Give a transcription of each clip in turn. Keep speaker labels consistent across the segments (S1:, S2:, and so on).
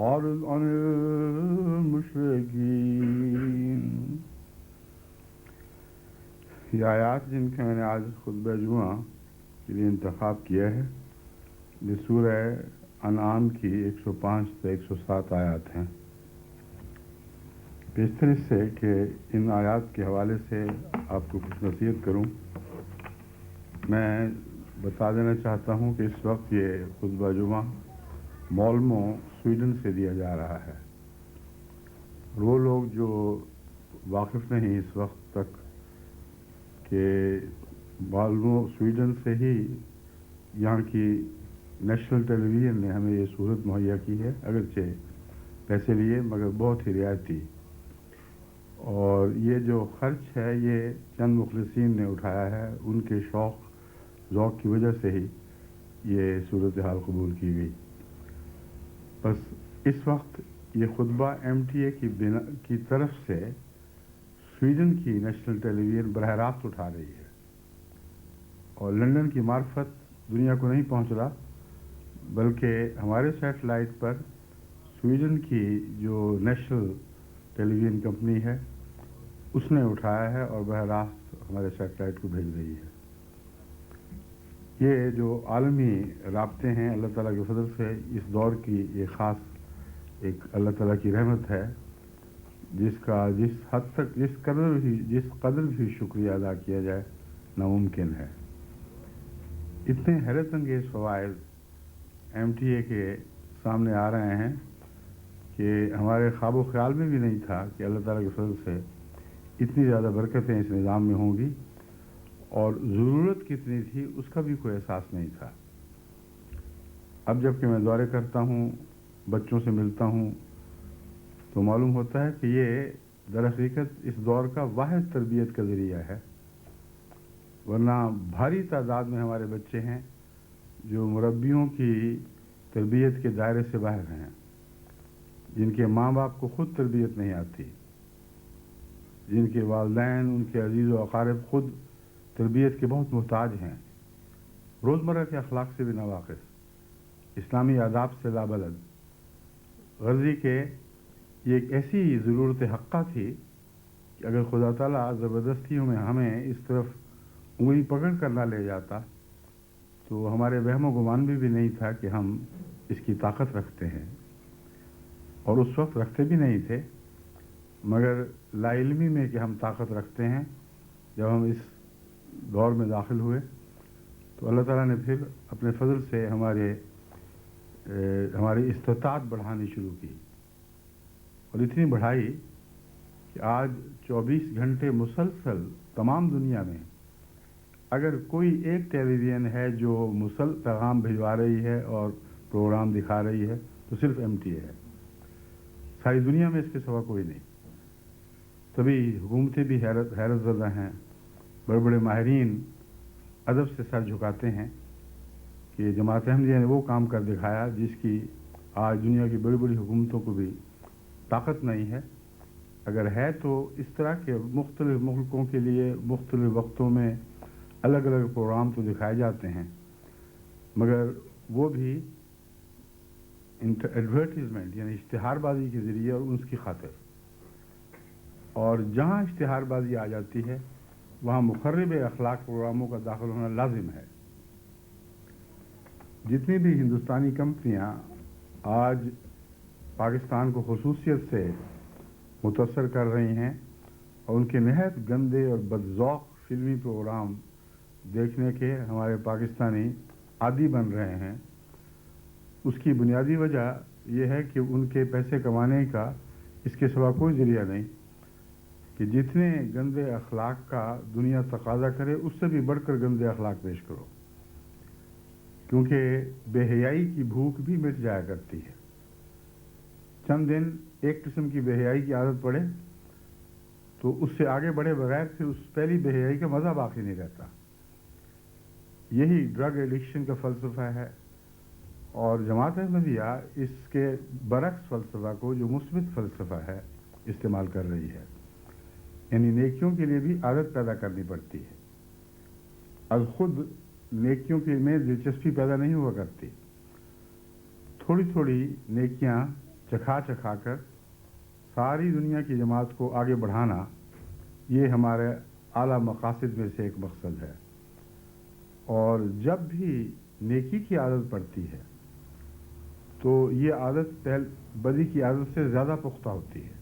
S1: أعرض عن المشركين. یہ آیات جن کے میں نے آج خطبہ جمعہ کے لیے انتخاب کیا ہے یہ سورہ انعام کی 105 سے 107 آیات ہیں. بیشتر اس سے کہ ان آیات کے حوالے سے آپ کو کچھ نصیحت کروں. میں بتا دینا چاہتا ہوں کہ اس وقت یہ خطبہ جمعہ مالمو سویڈن سے دیا جا رہا ہے. وہ لوگ جو واقف نہیں اس وقت تک کہ مالمو سویڈن سے ہی یہاں کی نیشنل ٹیلی ویژن نے ہمیں یہ سہولت مہیا کی ہے، اگرچہ پیسے لیے مگر بہت ہی رعایتی. اور یہ جو خرچ ہے یہ چند مخلصین نے اٹھایا ہے، ان کے شوق ذوق کی وجہ سے ہی یہ صورتحال قبول کی گئی. بس اس وقت یہ خطبہ MTA کی طرف سے سویڈن کی نیشنل ٹیلی ویژن براہ راست اٹھا رہی ہے اور لندن کی معرفت دنیا کو نہیں پہنچ رہا، بلکہ ہمارے سیٹلائٹ پر سویڈن کی جو نیشنل ٹیلی ویژن کمپنی ہے اس نے اٹھایا ہے اور براہ راست ہمارے سیٹلائٹ کو بھیج رہی ہے. یہ جو عالمی رابطے ہیں اللہ تعالیٰ کے فضل سے اس دور کی یہ خاص ایک اللہ تعالیٰ کی رحمت ہے جس کا جس حد تک جس قدر بھی شکریہ ادا کیا جائے ناممکن ہے. اتنے حیرت انگیز فوائد MTA کے سامنے آ رہے ہیں کہ ہمارے خواب و خیال میں بھی نہیں تھا کہ اللہ تعالیٰ کے فضل سے اتنی زیادہ برکتیں اس نظام میں ہوں گی، اور ضرورت کتنی تھی اس کا بھی کوئی احساس نہیں تھا. اب جب کہ میں دورے کرتا ہوں، بچوں سے ملتا ہوں، تو معلوم ہوتا ہے کہ یہ در حقیقت اس دور کا واحد تربیت کا ذریعہ ہے. ورنہ بھاری تعداد میں ہمارے بچے ہیں جو مربیوں کی تربیت کے دائرے سے باہر ہیں، جن کے ماں باپ کو خود تربیت نہیں آتی، جن کے والدین ان کے عزیز و اقارب خود تربیت کے بہت محتاج ہیں، روزمرہ کے اخلاق سے بھی ناواقف، اسلامی آداب سے لابلد. غرضی کہ یہ ایک ایسی ضرورت حقہ تھی کہ اگر خدا تعالیٰ زبردستیوں میں ہمیں اس طرف انگلی پکڑ کر نہ لے جاتا تو ہمارے وہم و گمان بھی نہیں تھا کہ ہم اس کی طاقت رکھتے ہیں، اور اس وقت رکھتے بھی نہیں تھے. مگر لا علمی میں کہ ہم طاقت رکھتے ہیں جب ہم اس دور میں داخل ہوئے تو اللہ تعالیٰ نے پھر اپنے فضل سے ہماری استطاعت بڑھانی شروع کی، اور اتنی بڑھائی کہ آج 24 گھنٹے مسلسل تمام دنیا میں اگر کوئی ایک ٹیلی ویژن ہے جو مسلسل پیغام بھجوا رہی ہے اور پروگرام دکھا رہی ہے تو صرف MTA ہے. ساری دنیا میں اس کے سوا کوئی نہیں. تبھی حکومتیں بھی حیرت زدہ ہیں، بڑے بڑے ماہرین ادب سے سر جھکاتے ہیں کہ جماعت احمدیہ نے وہ کام کر دکھایا جس کی آج دنیا کی بڑی بڑی حکومتوں کو بھی طاقت نہیں ہے. اگر ہے تو اس طرح کے مختلف ملکوں کے لیے مختلف وقتوں میں الگ الگ پروگرام تو دکھائے جاتے ہیں، مگر وہ بھی ایڈورٹیزمنٹ یعنی اشتہار بازی کے ذریعے اور اس کی خاطر. اور جہاں اشتہار بازی آ جاتی ہے وہاں مخرب اخلاق پروگراموں کا داخل ہونا لازم ہے. جتنی بھی ہندوستانی کمپنیاں آج پاکستان کو خصوصیت سے متاثر کر رہی ہیں اور ان کے نہایت گندے اور بدذوق فلمی پروگرام دیکھنے کے ہمارے پاکستانی عادی بن رہے ہیں، اس کی بنیادی وجہ یہ ہے کہ ان کے پیسے کمانے کا اس کے سوا کوئی ذریعہ نہیں کہ جتنے گندے اخلاق کا دنیا تقاضا کرے اس سے بھی بڑھ کر گندے اخلاق پیش کرو، کیونکہ بے حیائی کی بھوک بھی مٹ جایا کرتی ہے. چند دن ایک قسم کی بے حیائی کی عادت پڑے تو اس سے آگے بڑھے بغیر پھر اس پہلی بے حیائی کا مزہ باقی نہیں رہتا. یہی ڈرگ ایڈکشن کا فلسفہ ہے، اور جماعت احمدیہ اس کے برعکس فلسفہ کو جو مثبت فلسفہ ہے استعمال کر رہی ہے. یعنی نیکیوں کے لیے بھی عادت پیدا کرنی پڑتی ہے، از خود نیکیوں میں دلچسپی پیدا نہیں ہوا کرتی. تھوڑی تھوڑی نیکیاں چکھا چکھا کر ساری دنیا کی جماعت کو آگے بڑھانا، یہ ہمارے اعلیٰ مقاصد میں سے ایک مقصد ہے۔ اور جب بھی نیکی کی عادت پڑتی ہے تو یہ عادت بدی کی عادت سے زیادہ پختہ ہوتی ہے۔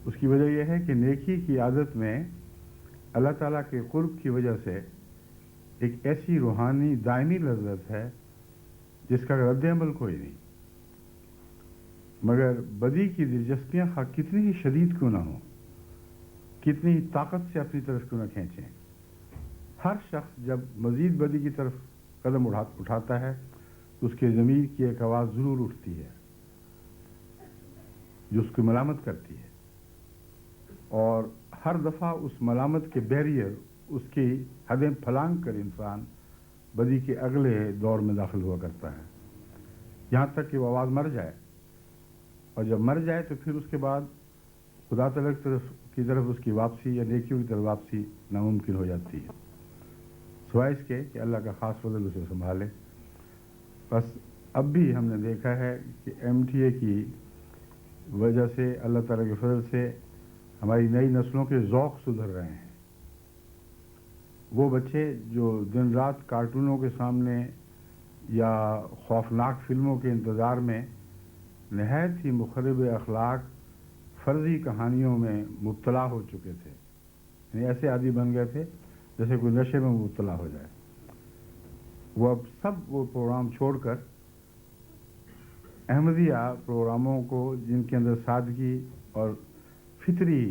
S1: اس کی وجہ یہ ہے کہ نیکی کی عادت میں اللہ تعالیٰ کے قرب کی وجہ سے ایک ایسی روحانی دائمی لذت ہے جس کا رد عمل کوئی نہیں، مگر بدی کی دلچسپیاں کتنی ہی شدید کیوں نہ ہوں، کتنی ہی طاقت سے اپنی طرف کیوں نہ کھینچیں، ہر شخص جب مزید بدی کی طرف قدم اٹھاتا ہے تو اس کے ضمیر کی ایک آواز ضرور اٹھتی ہے جو اس کو ملامت کرتی ہے، اور ہر دفعہ اس ملامت کے بیریئر، اس کی حدیں پھلانگ کر انسان بدی کے اگلے دور میں داخل ہوا کرتا ہے، یہاں تک کہ وہ آواز مر جائے، اور جب مر جائے تو پھر اس کے بعد خدا تعالیٰ کی طرف اس کی واپسی یا نیکیوں کی طرف واپسی ناممکن ہو جاتی ہے، سوائے اس کے کہ اللہ کا خاص فضل اسے سنبھالے۔ بس اب بھی ہم نے دیکھا ہے کہ ایم ٹی اے کی وجہ سے، اللہ تعالیٰ کے فضل سے ہماری نئی نسلوں کے ذوق سدھر رہے ہیں۔ وہ بچے جو دن رات کارٹونوں کے سامنے یا خوفناک فلموں کے انتظار میں نہایت ہی مخرب اخلاق فرضی کہانیوں میں مبتلا ہو چکے تھے، یعنی ایسے عادی بن گئے تھے جیسے کوئی نشے میں مبتلا ہو جائے، وہ اب سب وہ پروگرام چھوڑ کر احمدیہ پروگراموں کو، جن کے اندر سادگی اور فطری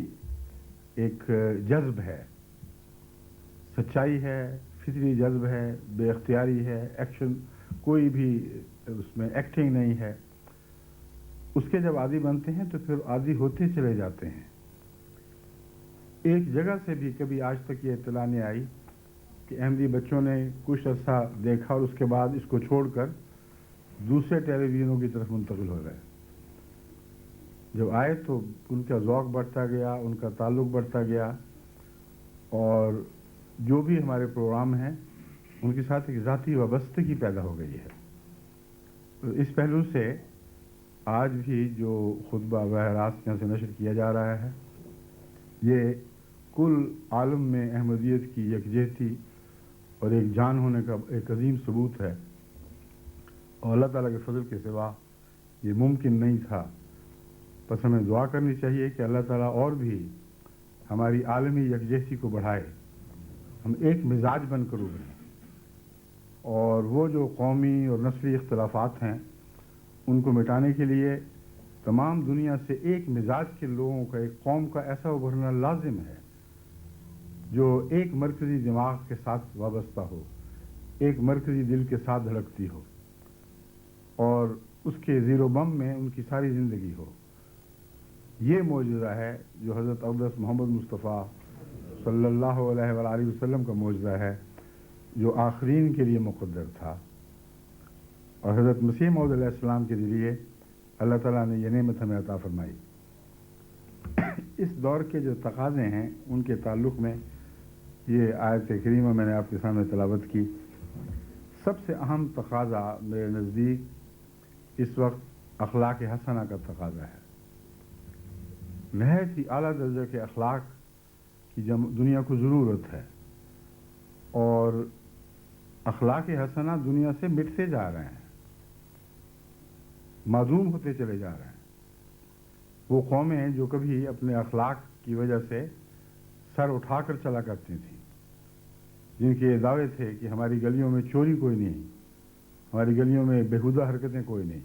S1: ایک جذب ہے، سچائی ہے، فطری جذب ہے، بے اختیاری ہے، ایکشن، کوئی بھی اس میں ایکٹنگ نہیں ہے، اس کے جب عادی بنتے ہیں تو پھر عادی ہوتے چلے جاتے ہیں۔ ایک جگہ سے بھی کبھی آج تک یہ اطلاع نہیں آئی کہ احمدی بچوں نے کچھ عرصہ دیکھا اور اس کے بعد اس کو چھوڑ کر دوسرے ٹیلی ویژنوں کی طرف منتقل ہو گئے۔ جب آئے تو ان کا ذوق بڑھتا گیا، ان کا تعلق بڑھتا گیا، اور جو بھی ہمارے پروگرام ہیں ان کے ساتھ ایک ذاتی وابستگی پیدا ہو گئی ہے۔ اس پہلو سے آج بھی جو خطبہ براہ راست یہاں سے نشر کیا جا رہا ہے، یہ کل عالم میں احمدیت کی یکجہتی اور ایک جان ہونے کا ایک عظیم ثبوت ہے، اور اللہ تعالیٰ کے فضل کے سوا یہ ممکن نہیں تھا۔ بس ہمیں دعا کرنی چاہیے کہ اللہ تعالیٰ اور بھی ہماری عالمی یکجہتی کو بڑھائے، ہم ایک مزاج بن کر ابھریں، اور وہ جو قومی اور نسلی اختلافات ہیں ان کو مٹانے کے لیے تمام دنیا سے ایک مزاج کے لوگوں کا، ایک قوم کا ایسا ابھرنا لازم ہے جو ایک مرکزی دماغ کے ساتھ وابستہ ہو، ایک مرکزی دل کے ساتھ دھڑکتی ہو، اور اس کے زیر و بم میں ان کی ساری زندگی ہو۔ یہ معجزہ ہے جو حضرت اقدس محمد مصطفیٰ صلی اللہ علیہ وآلہ وسلم کا معجزہ ہے، جو آخرین کے لیے مقدر تھا، اور حضرت مسیح موعود علیہ السلام کے ذریعے اللہ تعالیٰ نے یہ نعمت ہمیں عطا فرمائی۔ اس دور کے جو تقاضے ہیں ان کے تعلق میں یہ آیت کریمہ میں نے آپ کے سامنے تلاوت کی۔ سب سے اہم تقاضا میرے نزدیک اس وقت اخلاق حسنہ کا تقاضا ہے۔ نہایت ہی اعلیٰ درجے کے اخلاق کی دنیا کو ضرورت ہے، اور اخلاق حسنہ دنیا سے مٹتے جا رہے ہیں، معدوم ہوتے چلے جا رہے ہیں۔ وہ قومیں جو کبھی اپنے اخلاق کی وجہ سے سر اٹھا کر چلا کرتی تھیں، جن کے یہ دعوے تھے کہ ہماری گلیوں میں چوری کوئی نہیں، ہماری گلیوں میں بےہودہ حرکتیں کوئی نہیں۔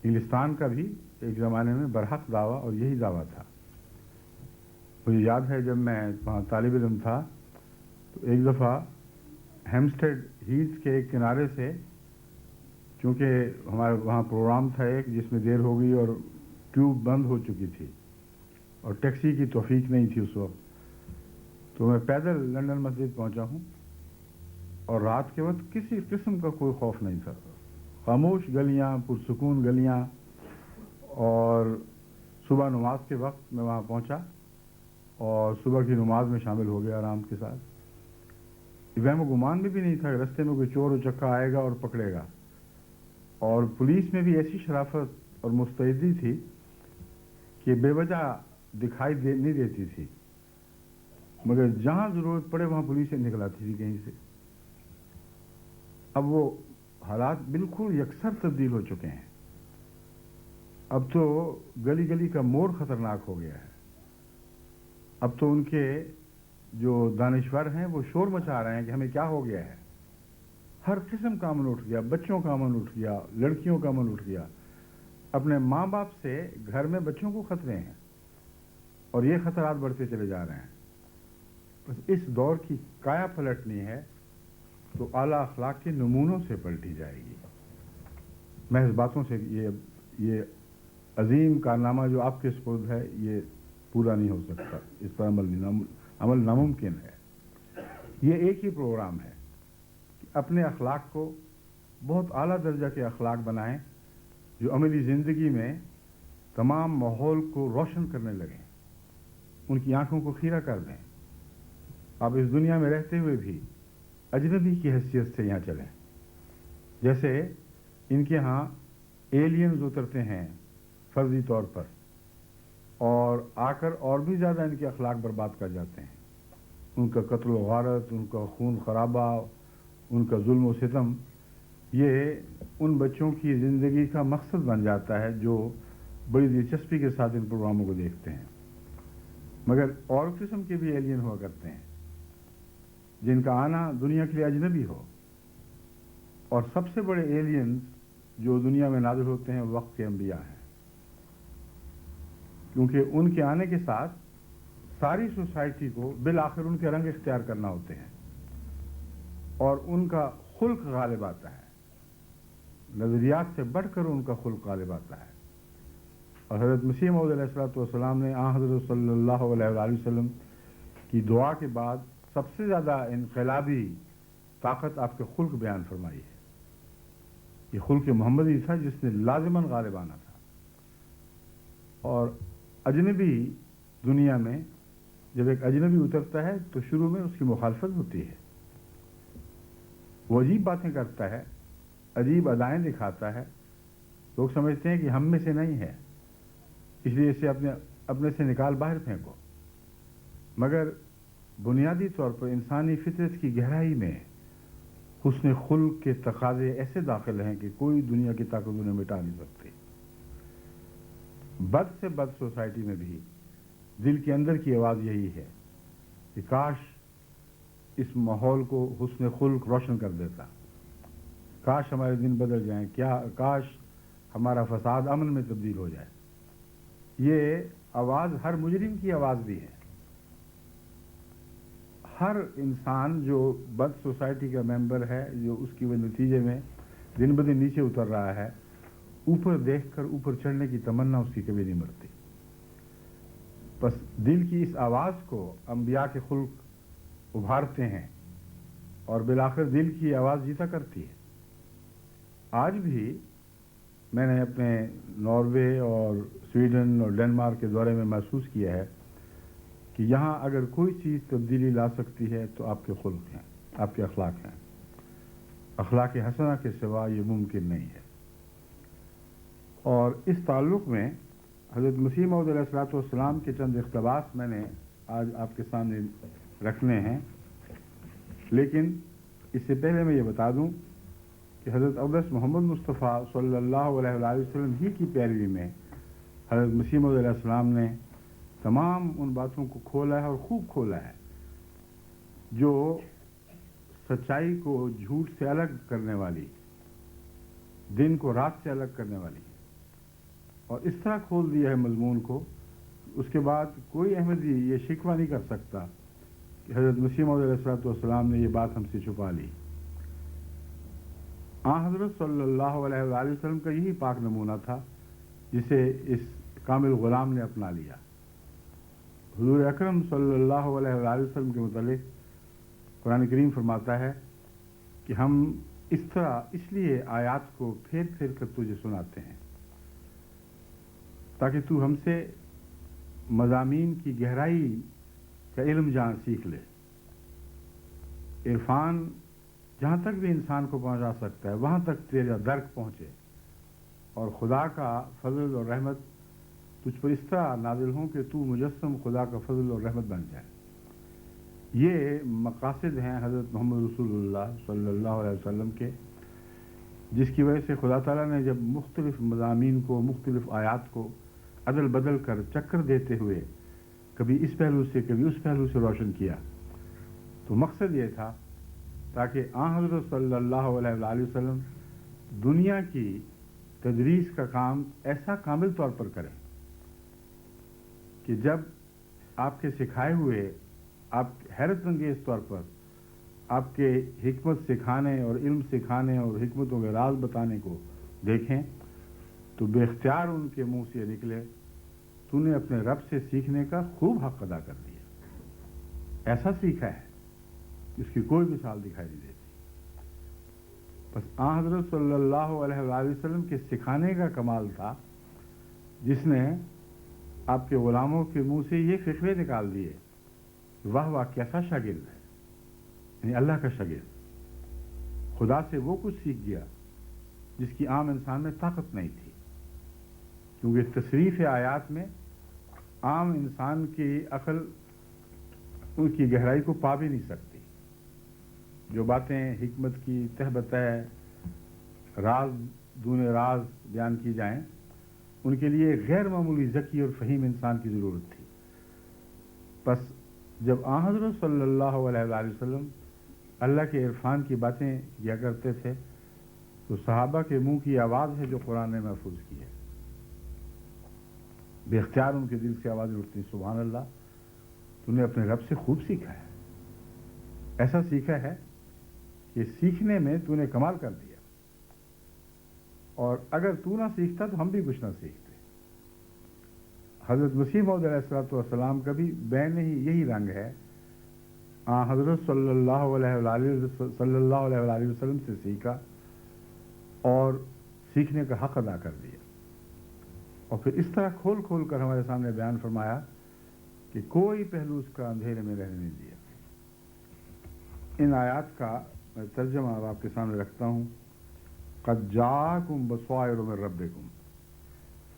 S1: انگلستان کا بھی ایک زمانے میں برحق دعویٰ اور یہی دعویٰ تھا۔ مجھے یاد ہے جب میں وہاں طالب علم تھا تو ایک دفعہ ہیمسٹیڈ ہیلز کے ایک کنارے سے، چونکہ ہمارے وہاں پروگرام تھا ایک جس میں دیر ہو گئی اور ٹیوب بند ہو چکی تھی اور ٹیکسی کی توفیق نہیں تھی اس وقت، تو میں پیدل لنڈن مسجد پہنچا ہوں، اور رات کے وقت کسی قسم کا کوئی خوف نہیں تھا، خاموش گلیاں، پرسکون گلیاں، اور صبح نماز کے وقت میں وہاں پہنچا اور صبح کی نماز میں شامل ہو گیا آرام کے ساتھ۔ وہم و گمان میں بھی نہیں تھا کہ رستے میں کوئی چور و چکا آئے گا اور پکڑے گا۔ اور پولیس میں بھی ایسی شرافت اور مستعدی تھی کہ بے وجہ دکھائی نہیں دیتی تھی، مگر جہاں ضرورت پڑے وہاں پولیس نکل آتی تھی کہیں سے۔ اب وہ حالات بالکل یکسر تبدیل ہو چکے ہیں۔ اب تو گلی گلی کا موڑ خطرناک ہو گیا ہے۔ اب تو ان کے جو دانشور ہیں وہ شور مچا رہے ہیں کہ ہمیں کیا ہو گیا ہے۔ ہر قسم کا امن اٹھ گیا، بچوں کا امن اٹھ گیا، لڑکیوں کا امن اٹھ گیا۔ اپنے ماں باپ سے گھر میں بچوں کو خطرے ہیں، اور یہ خطرات بڑھتے چلے جا رہے ہیں۔ بس اس دور کی کایا پلٹنی ہے تو اعلیٰ اخلاق کے نمونوں سے پلٹی جائے گی۔ محض باتوں سے یہ عظیم کارنامہ جو آپ کے سپرد ہے یہ پورا نہیں ہو سکتا، اس پر عمل ناممکن ہے۔ یہ ایک ہی پروگرام ہے کہ اپنے اخلاق کو بہت اعلیٰ درجہ کے اخلاق بنائیں جو عملی زندگی میں تمام ماحول کو روشن کرنے لگیں، ان کی آنکھوں کو خیرہ کر دیں۔ آپ اس دنیا میں رہتے ہوئے بھی اجنبی کی حیثیت سے یہاں چلیں، جیسے ان کے ہاں ایلینز اترتے ہیں فرضی طور پر اور آ کر اور بھی زیادہ ان کے اخلاق برباد کر جاتے ہیں۔ ان کا قتل و غارت، ان کا خون خرابہ، ان کا ظلم و ستم، یہ ان بچوں کی زندگی کا مقصد بن جاتا ہے جو بڑی دلچسپی کے ساتھ ان پروگراموں کو دیکھتے ہیں۔ مگر اور قسم کے بھی ایلین ہوا کرتے ہیں جن کا آنا دنیا کے لیے اجنبی ہو، اور سب سے بڑے ایلینز جو دنیا میں نازل ہوتے ہیں وقت کے انبیاء ہیں، کیونکہ ان کے آنے کے ساتھ ساری سوسائٹی کو بالآخر ان کے رنگ اختیار کرنا ہوتے ہیں اور ان کا خلق غالب آتا ہے، نظریات سے بڑھ کر ان کا خلق غالب آتا ہے۔ اور حضرت مسیح موعود علیہ الصلوۃ والسلام نے حضرت صلی اللہ علیہ وآلہ وسلم کی دعا کے بعد سب سے زیادہ انقلابی طاقت آپ کے خلق بیان فرمائی ہے۔ یہ خلق محمدی تھا جس نے لازماً غالب آنا تھا، اور اجنبی دنیا میں جب ایک اجنبی اترتا ہے تو شروع میں اس کی مخالفت ہوتی ہے، وہ عجیب باتیں کرتا ہے، عجیب ادائیں دکھاتا ہے، لوگ سمجھتے ہیں کہ ہم میں سے نہیں ہے، اس لیے اسے اپنے سے نکال باہر پھینکو۔ مگر بنیادی طور پر انسانی فطرت کی گہرائی میں حسن خلق کے تقاضے ایسے داخل ہیں کہ کوئی دنیا کی طاقت انہیں مٹا نہیں سکتی۔ بد سے بد سوسائٹی میں بھی دل کے اندر کی آواز یہی ہے کہ کاش اس ماحول کو حسن خلق روشن کر دیتا، کاش ہمارے دن بدل جائیں، کاش ہمارا فساد امن میں تبدیل ہو جائے۔ یہ آواز ہر مجرم کی آواز بھی ہے۔ ہر انسان جو بد سوسائٹی کا ممبر ہے، جو اس کی نتیجے میں دن بدن نیچے اتر رہا ہے، اوپر دیکھ کر اوپر چڑھنے کی تمنا اس کی کبھی نہیں مرتی۔ بس دل کی اس آواز کو انبیاء کے خلق ابھارتے ہیں اور بالآخر دل کی آواز جیتا کرتی ہے۔ آج بھی میں نے اپنے ناروے اور سویڈن اور ڈنمارک کے دورے میں محسوس کیا ہے کہ یہاں اگر کوئی چیز تبدیلی لا سکتی ہے تو آپ کے خلق ہیں، آپ کے اخلاق ہیں۔ اخلاق حسنہ کے سوا یہ ممکن نہیں ہے۔ اور اس تعلق میں حضرت مسیح موعود علیہ الصلوۃ والسلام کے چند اقتباس میں نے آج آپ کے سامنے رکھنے ہیں، لیکن اس سے پہلے میں یہ بتا دوں کہ حضرت اقدس محمد مصطفیٰ صلی اللہ علیہ وآلہ وسلم ہی کی پیروی میں حضرت مسیح موعود علیہ السلام نے تمام ان باتوں کو کھولا ہے اور خوب کھولا ہے جو سچائی کو جھوٹ سے الگ کرنے والی، دن کو رات سے الگ کرنے والی، اور اس طرح کھول دیا ہے مضمون کو، اس کے بعد کوئی احمدی یہ شکوہ نہیں کر سکتا کہ حضرت مسیح موعود علیہ الصلوۃ والسلام نے یہ بات ہم سے چھپا لی۔ حضرت صلی اللہ علیہ وآلہ وسلم کا یہی پاک نمونہ تھا جسے اس کامل غلام نے اپنا لیا۔ حضور اکرم صلی اللہ علیہ وآلہ وسلم کے متعلق قرآن کریم فرماتا ہے کہ ہم اس طرح اس لیے آیات کو پھیر پھیر کر تجھے سناتے ہیں تاکہ تو ہم سے مضامین کی گہرائی کا علم سیکھ لے۔ عرفان جہاں تک بھی انسان کو پہنچا سکتا ہے وہاں تک تیرا درک پہنچے۔ اور خدا کا فضل اور رحمت تجھ پر اس طرح نازل ہوں کہ تو مجسم خدا کا فضل اور رحمت بن جائے. یہ مقاصد ہیں حضرت محمد رسول اللہ صلی اللہ علیہ وسلم کے، جس کی وجہ سے خدا تعالیٰ نے جب مختلف مضامین کو، مختلف آیات کو عدل بدل کر چکر دیتے ہوئے کبھی اس پہلو سے کبھی اس پہلو سے روشن کیا، تو مقصد یہ تھا تاکہ آن حضرت صلی اللہ علیہ وآلہ وسلم دنیا کی تدریس کا کام ایسا کامل طور پر کریں کہ جب آپ کے سکھائے ہوئے، آپ حیرت انگیز طور پر آپ کے حکمت سکھانے اور علم سکھانے اور حکمتوں کے راز بتانے کو دیکھیں تو بے اختیار ان کے منہ سے نکلے، تو نے اپنے رب سے سیکھنے کا خوب حق ادا کر دیا، ایسا سیکھا ہے اس کی کوئی مثال دکھائی نہیں دیتی. بس آن حضرت صلی اللہ علیہ وآلہ وسلم کے سکھانے کا کمال تھا جس نے آپ کے غلاموں کے منہ سے یہ فقوے نکال دیے کہ واہ واہ کیسا شاگرد ہے، یعنی اللہ کا شاگرد خدا سے وہ کچھ سیکھ گیا جس کی عام انسان میں طاقت نہیں تھی، کیونکہ تصریف آیات میں عام انسان کی عقل ان کی گہرائی کو پا بھی نہیں سکتی. جو باتیں حکمت کی تہ بتہ راز دون راز بیان کی جائیں ان کے لیے غیر معمولی ذکی اور فہیم انسان کی ضرورت تھی. بس جب آن حضرت صلی اللہ علیہ وآلہ وسلم اللہ کے عرفان کی باتیں کیا کرتے تھے تو صحابہ کے منہ کی آواز ہے جو قرآن نے محفوظ کی ہے، بے اختیار ان کے دل سے آوازیں اٹھتی، سبحان اللہ تو نے اپنے رب سے خوب سیکھا ہے، ایسا سیکھا ہے کہ سیکھنے میں تو نے کمال کر دیا، اور اگر تو نہ سیکھتا تو ہم بھی کچھ نہ سیکھتے. حضرت مسیح موعود علیہ السلام کا بھی بین ہی یہی رنگ ہے. حضرت صلی اللہ علیہ وآلہ وسلم سے سیکھا اور سیکھنے کا حق ادا کر دیا، اور پھر اس طرح کھول کھول کر ہمارے سامنے بیان فرمایا کہ کوئی پہلو اس کا اندھیرے میں رہنے نہیں دیا. ان آیات کا میں ترجمہ اب آپ کے سامنے رکھتا ہوں. قد جاءکم بصائر من ربکم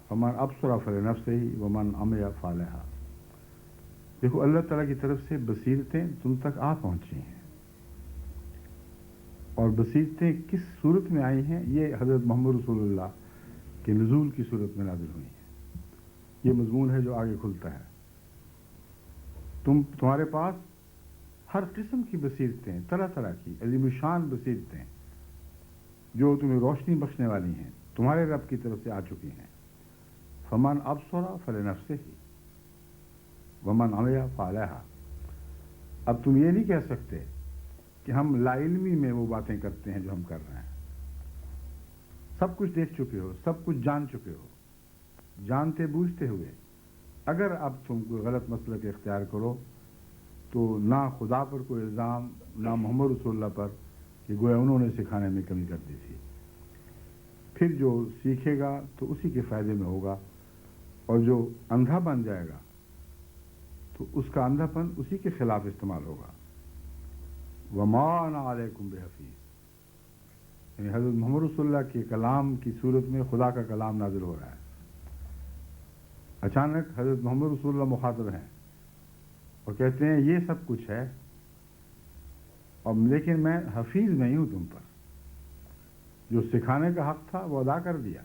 S1: فمن ابصر فلنفسہ ومن عمی فعلیہا. دیکھو اللہ تعالیٰ کی طرف سے بصیرتیں تم تک آ پہنچی ہیں، اور بصیرتیں کس صورت میں آئی ہیں؟ یہ حضرت محمد رسول اللہ کے نزول کی صورت میں نازل ہوئی ہیں. یہ مضمون ہے جو آگے کھلتا ہے. تمہارے پاس ہر قسم کی بصیرتیں، طرح طرح کی عظیم الشان بصیرتیں جو تمہیں روشنی بخشنے والی ہیں تمہارے رب کی طرف سے آ چکی ہیں. فمن ابصر فلنفسہ ومن عمی فعلیہا. اب تم یہ نہیں کہہ سکتے کہ ہم لا علمی میں وہ باتیں کرتے ہیں جو ہم کر رہے ہیں. سب کچھ دیکھ چکے ہو، سب کچھ جان چکے ہو، جانتے بوجھتے ہوئے اگر اب تم کوئی غلط مسلک اختیار کرو تو نہ خدا پر کوئی الزام، نہ محمد رسول اللہ پر کہ گویا انہوں نے سکھانے میں کمی کر دی تھی. پھر جو سیکھے گا تو اسی کے فائدے میں ہوگا، اور جو اندھا بن جائے گا تو اس کا اندھا پن اسی کے خلاف استعمال ہوگا. وما انا علیکم بحفیظ. یعنی حضرت محمد رسول اللہ کے کلام کی صورت میں خدا کا کلام نازل ہو رہا ہے. اچانک حضرت محمد رسول اللہ مخاطب ہیں اور کہتے ہیں یہ سب کچھ ہے، اور لیکن میں حفیظ نہیں ہوں تم پر. جو سکھانے کا حق تھا وہ ادا کر دیا،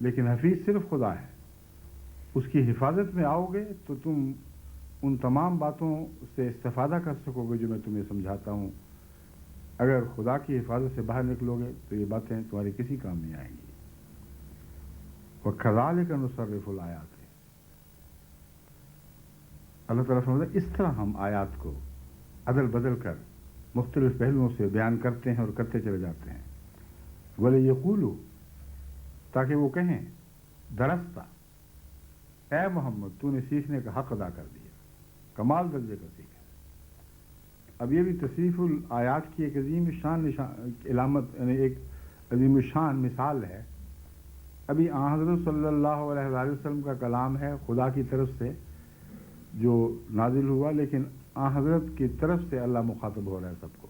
S1: لیکن حفیظ صرف خدا ہے. اس کی حفاظت میں آؤ گے تو تم ان تمام باتوں سے استفادہ کر سکو گے جو میں تمہیں سمجھاتا ہوں. اگر خدا کی حفاظت سے باہر نکلو گے تو یہ باتیں تمہارے کسی کام نہیں آئیں گی. وَكَذَلِكَ نُصَرِّفُ الْآيَاتِ. اللہ تعالیٰ فرماتا ہے اس طرح ہم آیات کو عدل بدل کر مختلف پہلوؤں سے بیان کرتے ہیں اور کرتے چلے جاتے ہیں. وَلِيَقُولُوا. تاکہ وہ کہیں درستہ اے محمد تو نے سیکھنے کا حق ادا کر دیا، کمال درجے کا سیکھا. اب یہ بھی تصریف الآیات کی ایک عظیم شان علامت، یعنی ایک عظیم شان مثال ہے. ابھی آن حضرت صلی اللہ علیہ وآلہ وسلم کا کلام ہے خدا کی طرف سے جو نازل ہوا، لیکن آن حضرت کی طرف سے اللہ مخاطب ہو رہا ہے سب کو.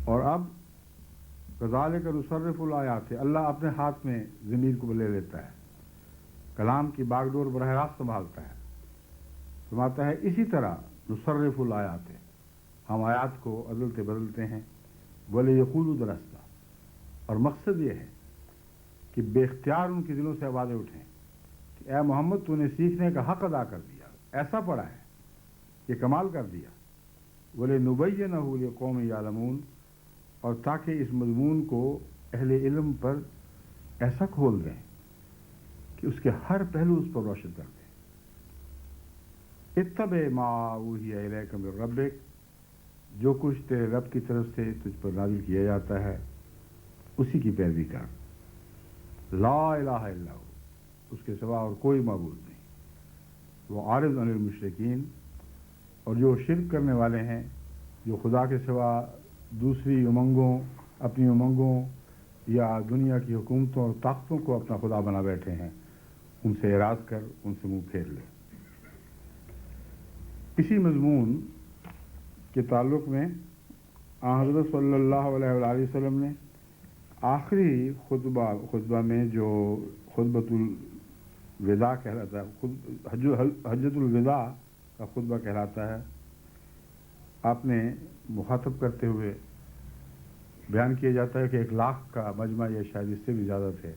S1: اور اب کذالک نصرف الآیات، اللہ اپنے ہاتھ میں ضمیر کو لے لیتا ہے، کلام کی باغ ڈور براہ راست سنبھالتا ہے، فرماتا ہے اسی طرح نصرف الآیات، ہم آیات کو عدلتے بدلتے ہیں، بولے یقول درستہ، اور مقصد یہ ہے کہ بے اختیار ان کے دلوں سے آوازیں اٹھیں کہ اے محمد تو نے سیکھنے کا حق ادا کر دیا، ایسا پڑھا ہے، یہ کمال کر دیا، بولے نبینہ لقوم یعلمون، اور تاکہ اس مضمون کو اہل علم پر ایسا کھول دیں کہ اس کے ہر پہلو اس پر روشن کر دیں۔ اتبع ما اوحی الیک من ربک، جو کچھ تیرے رب کی طرف سے تجھ پر نازل کیا جاتا ہے اسی کی پیروی کر، لا الہ الا ہو، اس کے سوا اور کوئی معبود نہیں، وہ عارض عن المشرکین، اور جو شرک کرنے والے ہیں، جو خدا کے سوا دوسری امنگوں، اپنی امنگوں یا دنیا کی حکومتوں اور طاقتوں کو اپنا خدا بنا بیٹھے ہیں، ان سے اعراض کر، ان سے منہ پھیر لے۔ اسی مضمون کے تعلق میں حضرت صلی اللہ علیہ وآلہ وسلم نے آخری خطبہ میں جو خطبۃ الوداع کہلاتا ہے، حجۃ الوداع کا خطبہ کہلاتا ہے، آپ نے مخاطب کرتے ہوئے بیان کیا جاتا ہے کہ 1,00,000 کا مجمع یا شاید اس سے بھی زیادہ تھے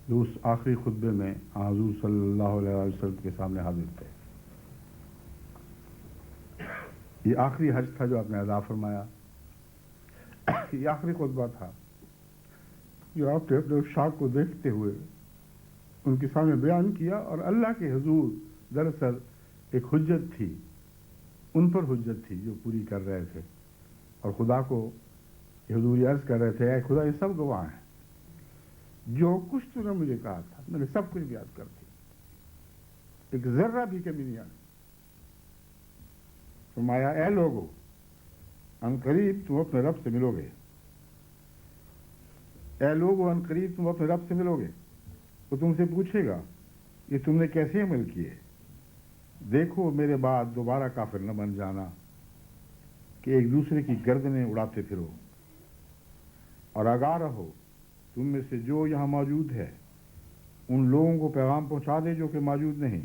S1: جو اس آخری خطبے میں حضور صلی اللہ علیہ وسلم کے سامنے حاضر تھے۔ یہ آخری حج تھا جو آپ نے ادا فرمایا، یہ آخری خطبہ تھا جو آپ نے اپنے شاق کو دیکھتے ہوئے ان کے سامنے بیان کیا، اور اللہ کے حضور دراصل ایک حجت تھی، ان پر حجت تھی جو پوری کر رہے تھے، اور خدا کو یہ حضور عرض کر رہے تھے، اے خدا یہ سب گواہ ہیں، جو کچھ تو نے مجھے کہا تھا میں نے سب کچھ یاد کر دی، ایک ذرہ بھی کمی نہیں آئی۔ فرمایا اے لوگو، ان قریب تم اپنے رب سے ملو گے، اے لوگو ان قریب تم اپنے رب سے ملو گے، وہ تم سے پوچھے گا یہ تم نے کیسے عمل کیے، دیکھو میرے بعد دوبارہ کافر نہ بن جانا کہ ایک دوسرے کی گردنیں اڑاتے پھرو، اور آگاہ رہو تم میں سے جو یہاں موجود ہے ان لوگوں کو پیغام پہنچا دے جو کہ موجود نہیں،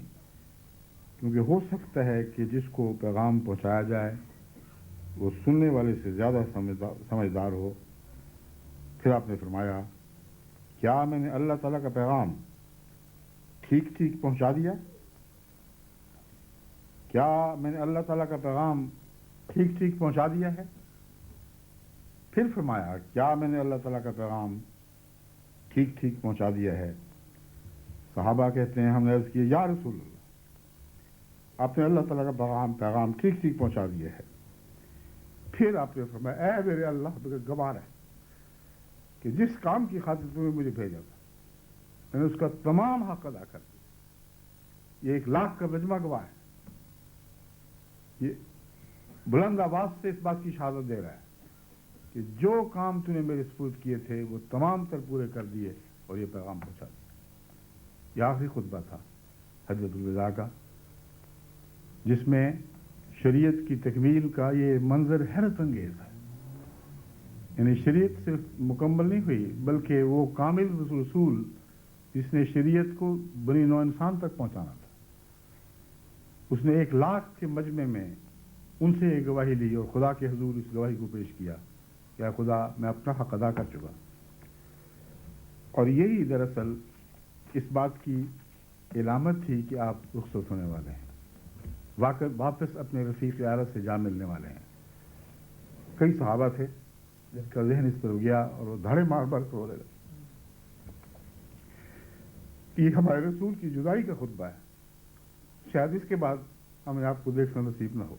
S1: کیونکہ ہو سکتا ہے کہ جس کو پیغام پہنچایا جائے وہ سننے والے سے زیادہ سمجھدار ہو۔ پھر آپ نے فرمایا کیا میں نے اللہ تعالیٰ کا پیغام ٹھیک ٹھیک پہنچا دیا؟ کیا میں نے اللہ تعالیٰ کا پیغام ٹھیک ٹھیک پہنچا دیا ہے؟ پھر فرمایا کیا میں نے اللہ تعالیٰ کا پیغام ٹھیک ٹھیک پہنچا دیا ہے؟ صحابہ کہتے ہیں ہم نے عرض کیا یا رسول اللہ، آپ نے اللہ تعالیٰ کا پیغام ٹھیک ٹھیک پہنچا دیا ہے۔ پھر آپ نے فرمایا اے میرے اللہ گواہ ہے کہ جس کام کی خاطر تم نے مجھے بھیجا تھا میں نے اس کا تمام حق ادا کر دیا۔ یہ 1,00,000 کا مجمع گواہ ہے، یہ بلند آواز سے اس بات کی شہادت دے رہا ہے کہ جو کام تو نے میرے سپرد کیے تھے وہ تمام تر پورے کر دیے اور یہ پیغام پہنچا دیا۔ یہ آخری خطبہ تھا حجۃ الوداع کا، جس میں شریعت کی تکمیل کا یہ منظر حیرت انگیز ہے، یعنی شریعت صرف مکمل نہیں ہوئی بلکہ وہ کامل رسول جس نے شریعت کو بنی نوع انسان تک پہنچانا تھا، اس نے 1,00,000 کے مجمع میں ان سے یہ گواہی لی اور خدا کے حضور اس گواہی کو پیش کیا کہ خدا میں اپنا حق ادا کر چکا۔ اور یہی دراصل اس بات کی علامت تھی کہ آپ رخصت ہونے والے ہیں، واپس اپنے رفیق اعلیٰ سے جا ملنے والے ہیں۔ کئی صحابہ تھے جن کا ذہن اس طرف گیا اور وہ دھڑے مار مار کر رونے لگے۔ یہ ہمارے رسول کی جدائی کا خطبہ ہے، شاید اس کے بعد ہمیں آپ کو دیکھنا نصیب نہ ہو،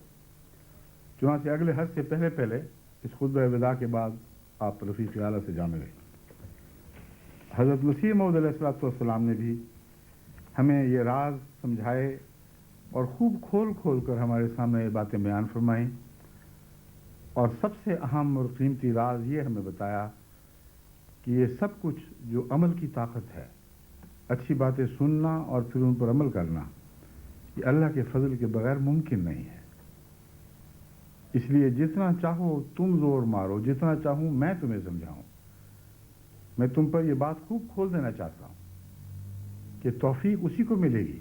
S1: چنانچہ اگلے حج سے پہلے پہلے اس خطبہ وداع کے بعد آپ رفیق اعلیٰ سے جا ملے۔ حضرت مسیح موعود علیہ السلام نے بھی ہمیں یہ راز سمجھائے اور خوب کھول کھول کر ہمارے سامنے یہ باتیں بیان فرمائیں، اور سب سے اہم اور قیمتی راز یہ ہمیں بتایا کہ یہ سب کچھ جو عمل کی طاقت ہے، اچھی باتیں سننا اور پھر ان پر عمل کرنا، یہ اللہ کے فضل کے بغیر ممکن نہیں ہے۔ اس لیے جتنا چاہو تم زور مارو، جتنا چاہوں میں تمہیں سمجھاؤں، میں تم پر یہ بات خوب کھول دینا چاہتا ہوں کہ توفیق اسی کو ملے گی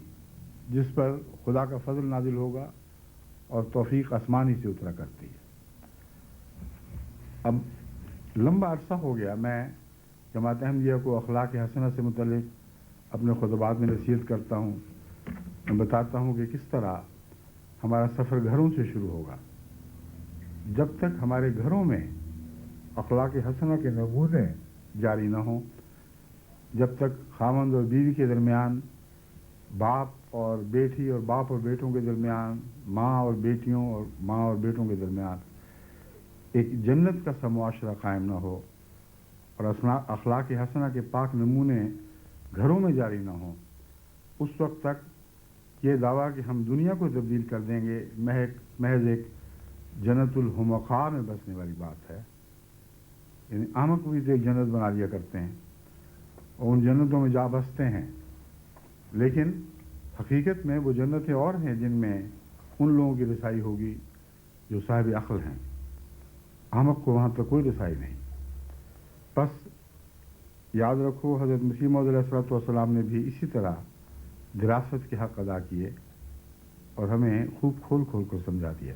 S1: جس پر خدا کا فضل نازل ہوگا، اور توفیق آسمانی سے اترا کرتی ہے۔ اب لمبا عرصہ ہو گیا میں جماعت احمدیہ کو اخلاق حسنہ سے متعلق اپنے خطبات میں نصیحت کرتا ہوں۔ میں بتاتا ہوں کہ کس طرح ہمارا سفر گھروں سے شروع ہوگا۔ جب تک ہمارے گھروں میں اخلاق حسنہ کے نمونے جاری نہ ہوں، جب تک خاوند اور بیوی کے درمیان، باپ اور بیٹی اور باپ اور بیٹوں کے درمیان، ماں اور بیٹیوں اور ماں اور بیٹوں کے درمیان ایک جنت کا سا معاشرہ قائم نہ ہو، اور اخلاق حسنہ کے پاک نمونے گھروں میں جاری نہ ہوں، اس وقت تک یہ دعویٰ کہ ہم دنیا کو تبدیل کر دیں گے محض ایک جنت الحمقاء میں بسنے والی بات ہے۔ یعنی احمق بھی تو ایک جنت بنا لیا کرتے ہیں اور ان جنتوں میں جا بستے ہیں، لیکن حقیقت میں وہ جنتیں اور ہیں جن میں ان لوگوں کی رسائی ہوگی جو صاحب عقل ہیں۔ احمق کو وہاں تک کوئی رسائی نہیں۔ بس یاد رکھو، حضرت مسیح موعود علیہ الصلوۃ والسلام نے بھی اسی طرح دراست کے حق ادا کیے اور ہمیں خوب کھول کھول کر سمجھا دیا،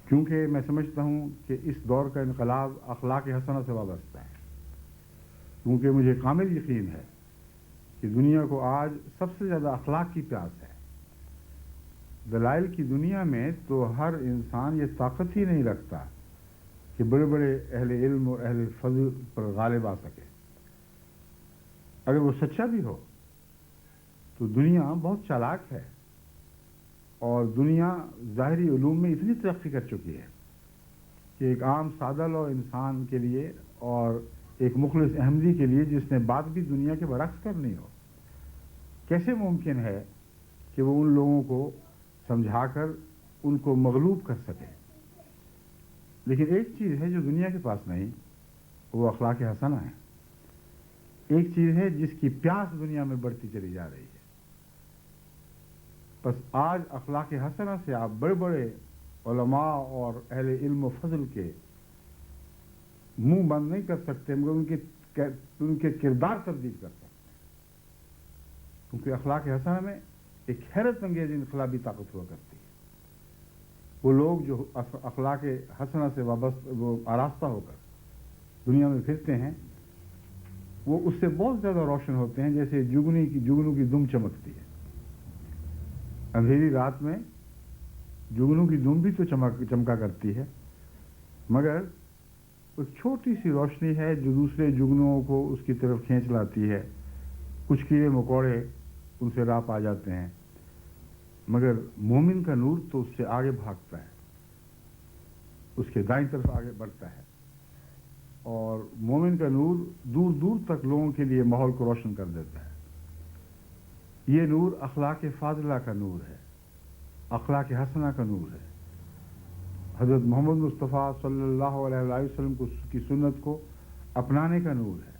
S1: کیونکہ میں سمجھتا ہوں کہ اس دور کا انقلاب اخلاق حسنہ سے وابستہ ہے، کیونکہ مجھے کامل یقین ہے کہ دنیا کو آج سب سے زیادہ اخلاق کی پیاس ہے۔ دلائل کی دنیا میں تو ہر انسان یہ طاقت ہی نہیں رکھتا کہ بڑے بڑے اہل علم اور اہل فضل پر غالب آ سکے۔ اگر وہ سچا بھی ہو تو دنیا بہت چالاک ہے، اور دنیا ظاہری علوم میں اتنی ترقی کر چکی ہے کہ ایک عام سادہ لو انسان کے لیے اور ایک مخلص احمدی کے لیے جس نے بات بھی دنیا کے برعکس کرنی ہو، کیسے ممکن ہے کہ وہ ان لوگوں کو سمجھا کر ان کو مغلوب کر سکے۔ لیکن ایک چیز ہے جو دنیا کے پاس نہیں، وہ اخلاق حسنہ ہے۔ ایک چیز ہے جس کی پیاس دنیا میں بڑھتی چلی جا رہی ہے۔ بس آج اخلاق حسنہ سے آپ بڑے بڑے علماء اور اہل علم و فضل کے منہ بند نہیں کر سکتے، مگر ان کے کردار تبدیل کر سکتے ہیں، کیونکہ اخلاق حسنہ میں ایک حیرت انگیز انقلابی طاقت ہوا کرتی ہے۔ وہ لوگ جو اخلاق حسنہ سے وابستہ وہ آراستہ ہو کر دنیا میں پھرتے ہیں، وہ اس سے بہت زیادہ روشن ہوتے ہیں، جیسے جگنو کی دم چمکتی ہے۔ اندھیری رات میں جگنو کی دم بھی تو چمکا کرتی ہے، مگر ایک چھوٹی سی روشنی ہے جو دوسرے جگنوں کو اس کی طرف کھینچ لاتی ہے۔ کچھ کیڑے مکوڑے ان سے راہ پا جاتے ہیں، مگر مومن کا نور تو اس سے آگے بھاگتا ہے، اس کے دائیں طرف آگے بڑھتا ہے، اور مومن کا نور دور دور تک لوگوں کے لیے ماحول کو روشن کر دیتا ہے۔ یہ نور اخلاق فاضلہ کا نور ہے، اخلاق حسنہ کا نور ہے۔ حضرت محمد مصطفیٰ صلی اللہ علیہ وسلم کی سنت کو اپنانے کا نور ہے۔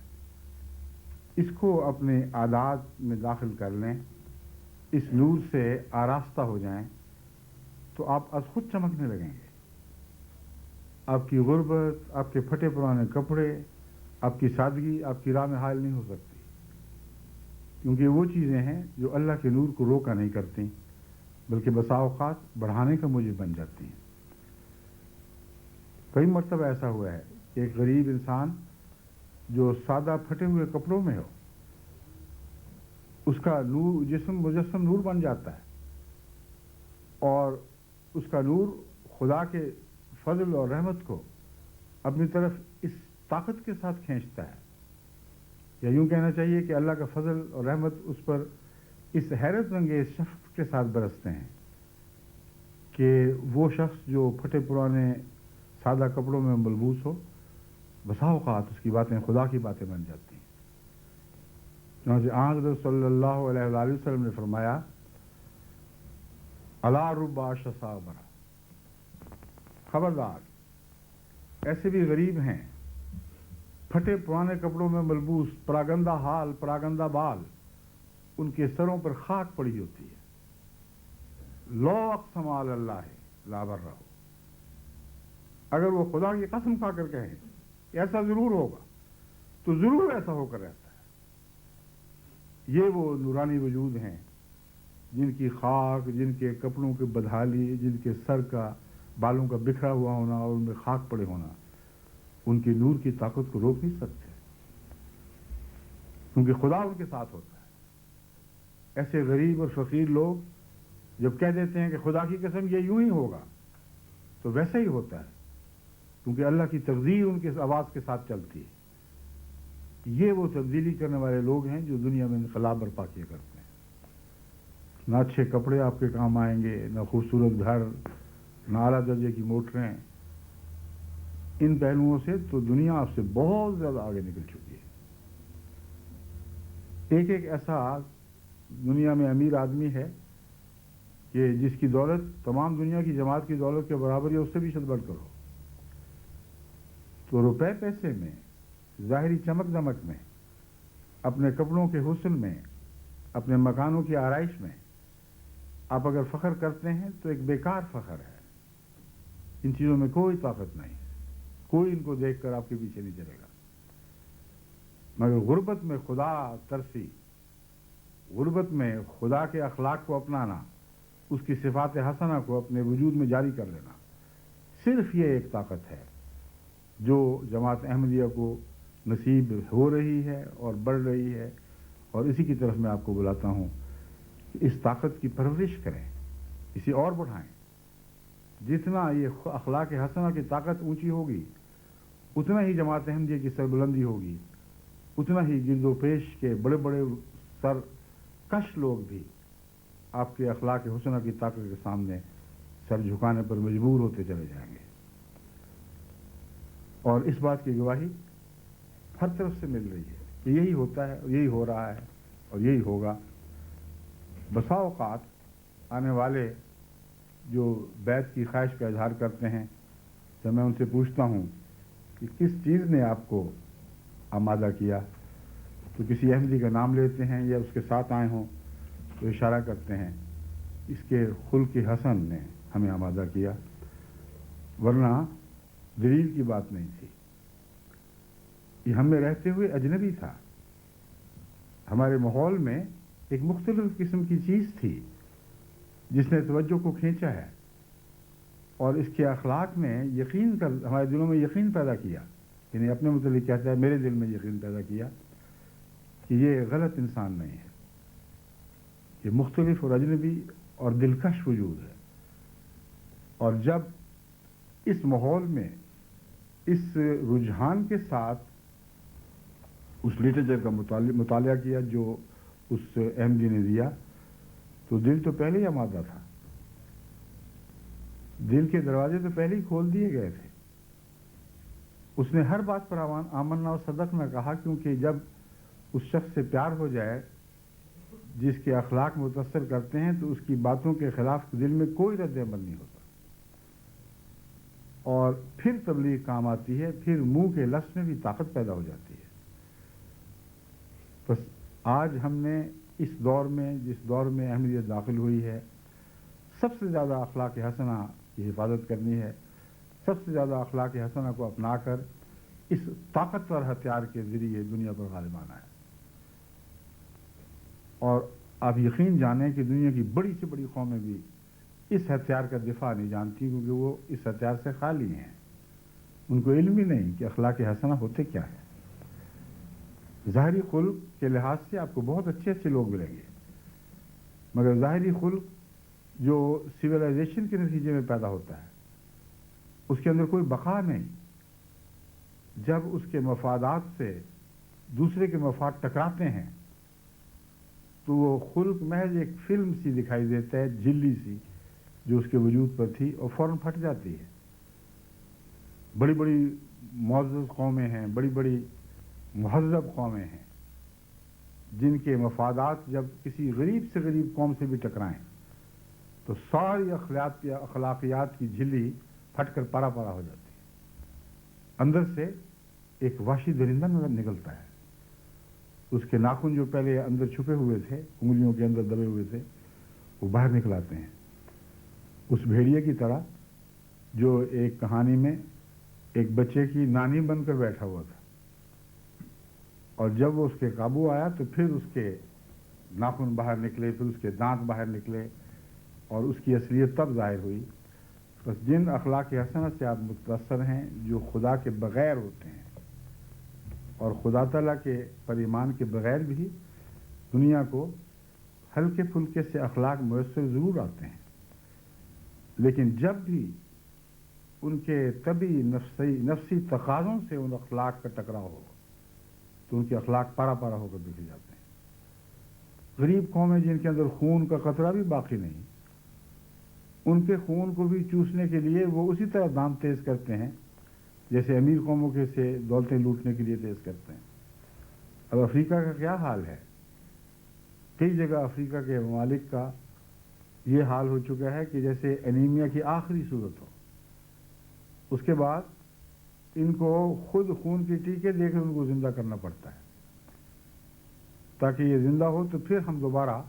S1: اس کو اپنے عادات میں داخل کر لیں، اس نور سے آراستہ ہو جائیں، تو آپ از خود چمکنے لگیں گے۔ آپ کی غربت، آپ کے پھٹے پرانے کپڑے، آپ کی سادگی آپ کی راہ میں حائل نہیں ہو سکتی، کیونکہ وہ چیزیں ہیں جو اللہ کے نور کو روکا نہیں کرتی، بلکہ بسا اوقات بڑھانے کا موجب بن جاتی ہیں۔ کئی مرتبہ ایسا ہوا ہے کہ ایک غریب انسان جو سادہ پھٹے ہوئے کپڑوں میں ہو، اس کا نور مجسم نور بن جاتا ہے، اور اس کا نور خدا کے فضل اور رحمت کو اپنی طرف اس طاقت کے ساتھ کھینچتا ہے، یا یوں کہنا چاہیے کہ اللہ کا فضل اور رحمت اس پر اس حیرت انگیز شفقت کے ساتھ برستے ہیں کہ وہ شخص جو پھٹے پرانے سادہ کپڑوں میں ملبوس ہو، بسا اوقات اس کی باتیں خدا کی باتیں بن جاتی ہیں۔ چنانچہ حضرت صلی اللہ علیہ وآلہ وسلم نے فرمایا، الا رب صابرا، خبردار، ایسے بھی غریب ہیں، پھٹے پرانے کپڑوں میں ملبوس، پراگندہ حال، پراگندہ بال، ان کے سروں پر خاک پڑی ہوتی ہے۔ لو اقسم علی اللہ لا برہ، اگر وہ خدا کی قسم کھا کر کہیں کہ ایسا ضرور ہوگا تو ضرور ایسا ہو کر رہتا ہے۔ یہ وہ نورانی وجود ہیں جن کی خاک، جن کے کپڑوں کی بدحالی، جن کے سر کا بالوں کا بکھرا ہوا ہونا اور ان میں خاک پڑے ہونا ان کی نور کی طاقت کو روک نہیں سکتے، کیونکہ خدا ان کے ساتھ ہوتا ہے۔ ایسے غریب اور فقیر لوگ جب کہہ دیتے ہیں کہ خدا کی قسم یہ یوں ہی ہوگا، تو ویسا ہی ہوتا ہے، کیونکہ اللہ کی تقدیر ان کے آواز کے ساتھ چلتی ہے۔ یہ وہ تبدیلی کرنے والے لوگ ہیں جو دنیا میں انقلاب برپا کیا کرتے ہیں۔ نہ اچھے کپڑے آپ کے کام آئیں گے، نہ خوبصورت گھر، نہ اعلیٰ درجے کی موٹریں۔ ان پہلوؤں سے تو دنیا آپ سے بہت زیادہ آگے نکل چکی ہے۔ ایک ایک ایسا دنیا میں امیر آدمی ہے کہ جس کی دولت تمام دنیا کی جماعت کی دولت کے برابر ہے، اس سے بھی شد بڑھ کر ہو۔ تو روپے پیسے میں، ظاہری چمک دمک میں، اپنے کپڑوں کے حسن میں، اپنے مکانوں کی آرائش میں آپ اگر فخر کرتے ہیں تو ایک بیکار فخر ہے۔ ان چیزوں میں کوئی طاقت نہیں، کوئی ان کو دیکھ کر آپ کے پیچھے نہیں چلے گا۔ مگر غربت میں خدا ترسی، غربت میں خدا کے اخلاق کو اپنانا، اس کی صفات حسنہ کو اپنے وجود میں جاری کر لینا، صرف یہ ایک طاقت ہے جو جماعت احمدیہ کو نصیب ہو رہی ہے اور بڑھ رہی ہے، اور اسی کی طرف میں آپ کو بلاتا ہوں کہ اس طاقت کی پرورش کریں، اسے اور بڑھائیں۔ جتنا یہ اخلاق حسنہ کی طاقت اونچی ہوگی، اتنا ہی جماعت احمدیہ کی سربلندی ہوگی، اتنا ہی گرد و پیش کے بڑے بڑے سر کش لوگ بھی آپ کے اخلاق حسنہ کی طاقت کے سامنے سر جھکانے پر مجبور ہوتے چلے جائیں گے۔ اور اس بات کی گواہی ہر طرف سے مل رہی ہے کہ یہی ہوتا ہے، یہی ہو رہا ہے اور یہی ہوگا۔ بسا اوقات آنے والے جو بیعت کی خواہش کا اظہار کرتے ہیں، جب میں ان سے پوچھتا ہوں کہ کس چیز نے آپ کو آمادہ کیا، تو کسی احمدی کا نام لیتے ہیں یا اس کے ساتھ آئے ہوں تو اشارہ کرتے ہیں اس کے خلق حسن نے ہمیں آمادہ کیا، ورنہ دلیل کی بات نہیں تھی۔ یہ ہم میں رہتے ہوئے اجنبی تھا، ہمارے ماحول میں ایک مختلف قسم کی چیز تھی جس نے توجہ کو کھینچا ہے، اور اس کے اخلاق میں یقین کر ہمارے دلوں میں یقین پیدا کیا، یعنی اپنے متعلق کہتا ہے میرے دل میں یقین پیدا کیا کہ یہ غلط انسان نہیں ہے، یہ مختلف اور اجنبی اور دلکش وجود ہے۔ اور جب اس ماحول میں اس رجحان کے ساتھ اس لٹریچر کا مطالعہ کیا جو اس احمدی نے دیا، تو دل تو پہلے ہی آمادہ تھا، دل کے دروازے تو پہلے ہی کھول دیے گئے تھے۔ اس نے ہر بات پر آمنا و صدقنا کہا، کیونکہ جب اس شخص سے پیار ہو جائے جس کے اخلاق متاثر کرتے ہیں تو اس کی باتوں کے خلاف دل میں کوئی رد عمل نہیں ہوتا، اور پھر تبلیغ کام آتی ہے، پھر منہ کے لفظ میں بھی طاقت پیدا ہو جاتی ہے۔ بس آج ہم نے اس دور میں، جس دور میں احمدیت داخل ہوئی ہے، سب سے زیادہ اخلاق حسنہ کی حفاظت کرنی ہے، سب سے زیادہ اخلاق حسنہ کو اپنا کر اس طاقتور ہتھیار کے ذریعے دنیا پر غالب آنا ہے۔ اور آپ یقین جانیں کہ دنیا کی بڑی سے بڑی قومیں بھی اس ہتھیار کا دفاع نہیں جانتی، کیونکہ وہ اس ہتھیار سے خالی ہیں، ان کو علم ہی نہیں کہ اخلاق حسنہ ہوتے کیا ہے۔ ظاہری خلق کے لحاظ سے آپ کو بہت اچھے اچھے لوگ ملیں گے، مگر ظاہری خلق جو سویلائزیشن کے نتیجے میں پیدا ہوتا ہے اس کے اندر کوئی بقا نہیں۔ جب اس کے مفادات سے دوسرے کے مفاد ٹکراتے ہیں تو وہ خلق محض ایک فلم سی دکھائی دیتا ہے، جھلی سی جو اس کے وجود پر تھی، اور فوراً پھٹ جاتی ہے۔ بڑی بڑی معزز قومیں ہیں، بڑی بڑی مہذب قومیں ہیں، جن کے مفادات جب کسی غریب سے غریب قوم سے بھی ٹکرائیں تو ساری اخلاقیات کی جھلی پھٹ کر پارا پارا ہو جاتی ہے۔ اندر سے ایک وحشی درندہ نکلتا ہے، اس کے ناخن جو پہلے اندر چھپے ہوئے تھے، انگلیوں کے اندر دبے ہوئے تھے، وہ باہر نکل آتے ہیں، اس بھیڑیے کی طرح جو ایک کہانی میں ایک بچے کی نانی بن کر بیٹھا ہوا تھا۔ اور جب وہ اس کے قابو آیا تو پھر اس کے ناخن باہر نکلے، پھر اس کے دانت باہر نکلے اور اس کی اصلیت تب ظاہر ہوئی۔ بس جن اخلاق حسنہ سے آپ متاثر ہیں جو خدا کے بغیر ہوتے ہیں، اور خدا تعالیٰ کے پر ایمان کے بغیر بھی دنیا کو ہلکے پھلکے سے اخلاق میسر ضرور آتے ہیں، لیکن جب بھی ان کے طبی نفسی تقاضوں سے ان اخلاق کا ٹکراؤ ہو تو ان کے اخلاق پارا پارا ہو کر بکھر جاتے ہیں۔ غریب قومیں جن کے اندر خون کا قطرہ بھی باقی نہیں، ان کے خون کو بھی چوسنے کے لیے وہ اسی طرح دام تیز کرتے ہیں جیسے امیر قوموں کے سے دولتیں لوٹنے کے لیے تیز کرتے ہیں۔ اب افریقہ کا کیا حال ہے؟ کئی جگہ افریقہ کے ممالک کا یہ حال ہو چکا ہے کہ جیسے انیمیا کی آخری صورت ہو، اس کے بعد ان کو خود خون کے ٹیکے دے کر ان کو زندہ کرنا پڑتا ہے تاکہ یہ زندہ ہو، تو پھر ہم دوبارہ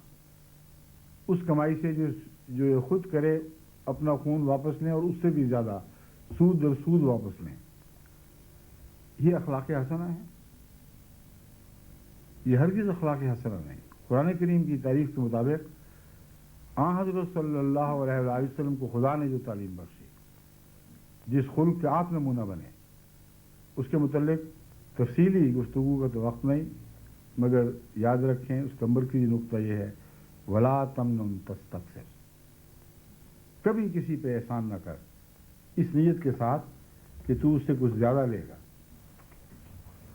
S1: اس کمائی سے جو یہ خود کرے اپنا خون واپس لیں اور اس سے بھی زیادہ سود در سود واپس لیں۔ یہ اخلاق حسنہ ہے؟ یہ ہرگز اخلاق حسنہ نہیں۔ قرآن کریم کی تعریف کے مطابق حضرت صلی اللہ علیہ وآلہ وسلم کو خدا نے جو تعلیم بخشی، جس خلق کے آپ نمونہ بنے، اس کے متعلق تفصیلی گفتگو کا تو وقت نہیں، مگر یاد رکھیں اس نمبر کی نقطہ یہ ہے، وَلَا تَمْنُنْ تَسْتَكْثِرْ، کبھی کسی پہ احسان نہ کر اس نیت کے ساتھ کہ تو اس سے کچھ زیادہ لے گا،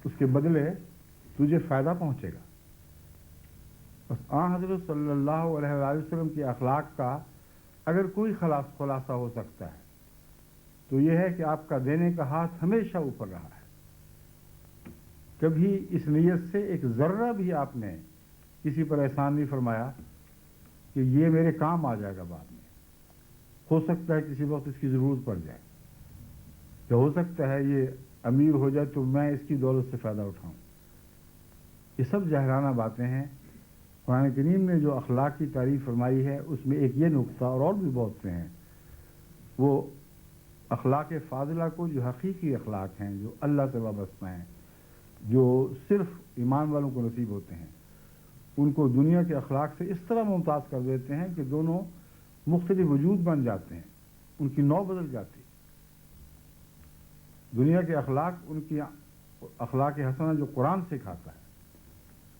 S1: اس کے بدلے تجھے فائدہ پہنچے گا۔ بس حضرت صلی اللہ علیہ وآلہ وسلم کی اخلاق کا اگر کوئی خلاصہ ہو سکتا ہے تو یہ ہے کہ آپ کا دینے کا ہاتھ ہمیشہ اوپر رہا ہے، کبھی اس نیت سے ایک ذرہ بھی آپ نے کسی پر احسان نہیں فرمایا کہ یہ میرے کام آ جائے گا بعد میں، ہو سکتا ہے کسی وقت اس کی ضرورت پڑ جائے، یا ہو سکتا ہے یہ امیر ہو جائے تو میں اس کی دولت سے فائدہ اٹھاؤں۔ یہ سب جاہلانہ باتیں ہیں۔ قرآن کریم نے جو اخلاق کی تعریف فرمائی ہے اس میں ایک یہ نقطہ اور بھی بہت سے ہیں، وہ اخلاق فاضلہ کو جو حقیقی اخلاق ہیں، جو اللہ سے وابستہ ہیں، جو صرف ایمان والوں کو نصیب ہوتے ہیں، ان کو دنیا کے اخلاق سے اس طرح ممتاز کر دیتے ہیں کہ دونوں مختلف وجود بن جاتے ہیں، ان کی نو بدل جاتی۔ دنیا کے اخلاق ان کی اخلاق حسنہ جو قرآن سکھاتا ہے،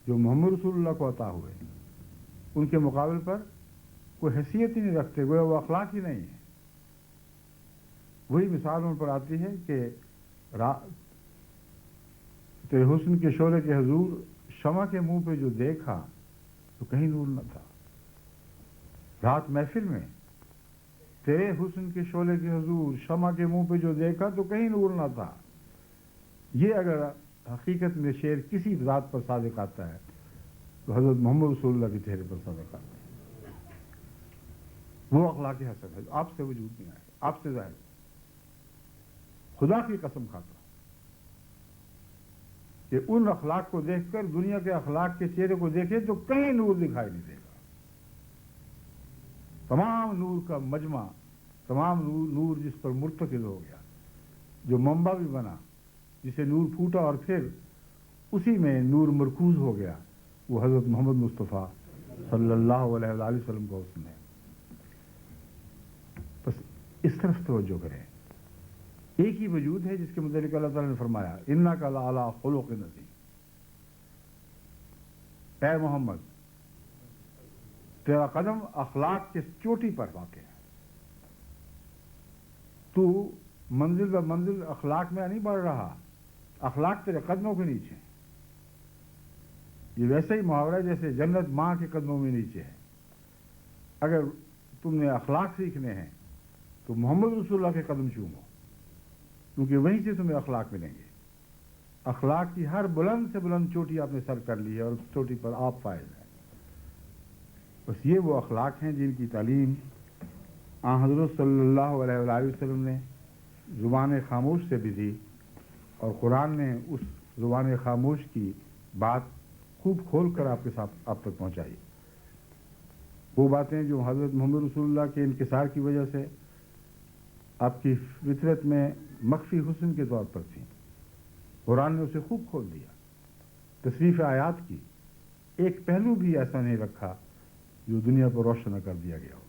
S1: جو محمد رسول اللہ کو عطا ہوئے، ان کے مقابل پر کوئی حیثیت ہی نہیں رکھتے، گویا وہ اخلاق ہی نہیں ہے۔ وہی مثال ان پر آتی ہے کہ تیرے حسن کے شعلے کے حضور شمع کے منہ پہ جو دیکھا تو کہیں نور نہ تھا۔ رات محفل میں تیرے حسن کے شعلے کے حضور شمع کے منہ پہ جو دیکھا تو کہیں نور نہ تھا۔ یہ اگر حقیقت میں شعر کسی ذات پر صادق آتا ہے تو حضرت محمد رسول اللہ کے چہرے پر صادق آتا ہے۔ وہ اخلاق حسن ہے جو آپ سے وجود میں آئے، آپ سے ظاہر۔ خدا کی قسم کھاتا ہوں کہ ان اخلاق کو دیکھ کر دنیا کے اخلاق کے چہرے کو دیکھے تو کہیں نور دکھائی نہیں دے گا۔ تمام نور کا مجمع، تمام نور جس پر مرتکز ہو گیا، جو منبع بھی بنا، جسے نور پھوٹا اور پھر اسی میں نور مرکوز ہو گیا، وہ حضرت محمد مصطفیٰ صلی اللہ علیہ وآلہ وسلم کا حسن ہے۔ بس اس طرف توجہ کریں۔ ایک ہی وجود ہے جس کے متعلق اللہ تعالیٰ نے فرمایا اِنَّكَ لَعَلَىٰ خُلُقٍ عَظِيمٍ، اے محمد تیرا قدم اخلاق کے چوٹی پر واقع ہے، تو منزل بہ منزل اخلاق میں نہیں بڑھ رہا، اخلاق تیرے قدموں کے نیچے ہیں۔ یہ ویسے ہی محاورہ ہے جیسے جنت ماں کے قدموں میں نیچے ہے۔ اگر تم نے اخلاق سیکھنے ہیں تو محمد رسول اللہ کے قدم چومو، کیونکہ وہیں سے تمہیں اخلاق ملیں گے۔ اخلاق کی ہر بلند سے بلند چوٹی آپ نے سر کر لی ہے اور اس چوٹی پر آپ فائز ہیں۔ بس یہ وہ اخلاق ہیں جن کی تعلیم حضرت صلی اللہ علیہ وآلہ وسلم نے زبان خاموش سے بھی دی، اور قرآن نے اس زبان خاموش کی بات خوب کھول کر آپ تک پہنچائی۔ وہ باتیں جو حضرت محمد رسول اللہ کے انکسار کی وجہ سے آپ کی فطرت میں مخفی حسن کے طور پر تھیں، قرآن نے اسے خوب کھول دیا۔ تصریف آیات کی ایک پہلو بھی ایسا نہیں رکھا جو دنیا پر روشن نہ کر دیا گیا ہو۔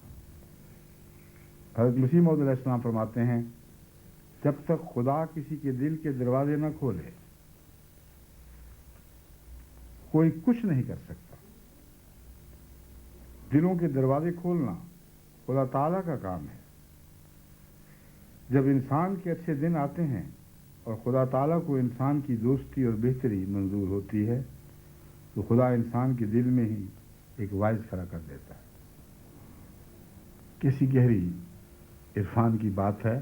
S1: حضرت مسیح موعود علیہ السلام فرماتے ہیں جب تک خدا کسی کے دل کے دروازے نہ کھولے کوئی کچھ نہیں کر سکتا۔ دلوں کے دروازے کھولنا خدا تعالیٰ کا کام ہے۔ جب انسان کے اچھے دن آتے ہیں اور خدا تعالیٰ کو انسان کی دوستی اور بہتری منظور ہوتی ہے تو خدا انسان کے دل میں ہی ایک وائز کھڑا کر دیتا ہے۔ کسی گہری عرفان کی بات ہے،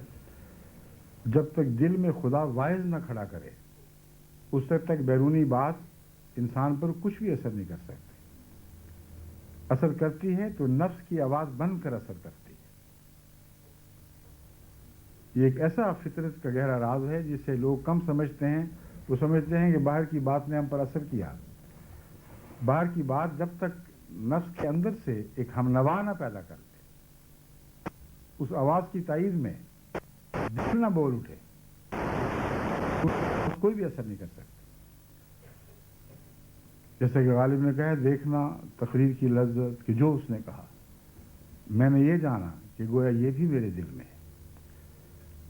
S1: جب تک دل میں خدا وائز نہ کھڑا کرے اس وقت تک بیرونی بات انسان پر کچھ بھی اثر نہیں کر سکتی۔ اثر کرتی ہے تو نفس کی آواز بن کر اثر کرتی ہے۔ یہ ایک ایسا فطرت کا گہرا راز ہے جسے لوگ کم سمجھتے ہیں۔ وہ سمجھتے ہیں کہ باہر کی بات نے ہم پر اثر کیا۔ باہر کی بات جب تک نفس کے اندر سے ایک ہم نوا نہ پیدا کر دے، اس آواز کی تائید میں دل نہ بول اٹھے، اس کوئی بھی اثر نہیں کر سکتا۔ جیسے کہ غالب نے کہا، دیکھنا تقریر کی لذت کہ جو اس نے کہا، میں نے یہ جانا کہ گویا یہ بھی میرے دل میں ہے۔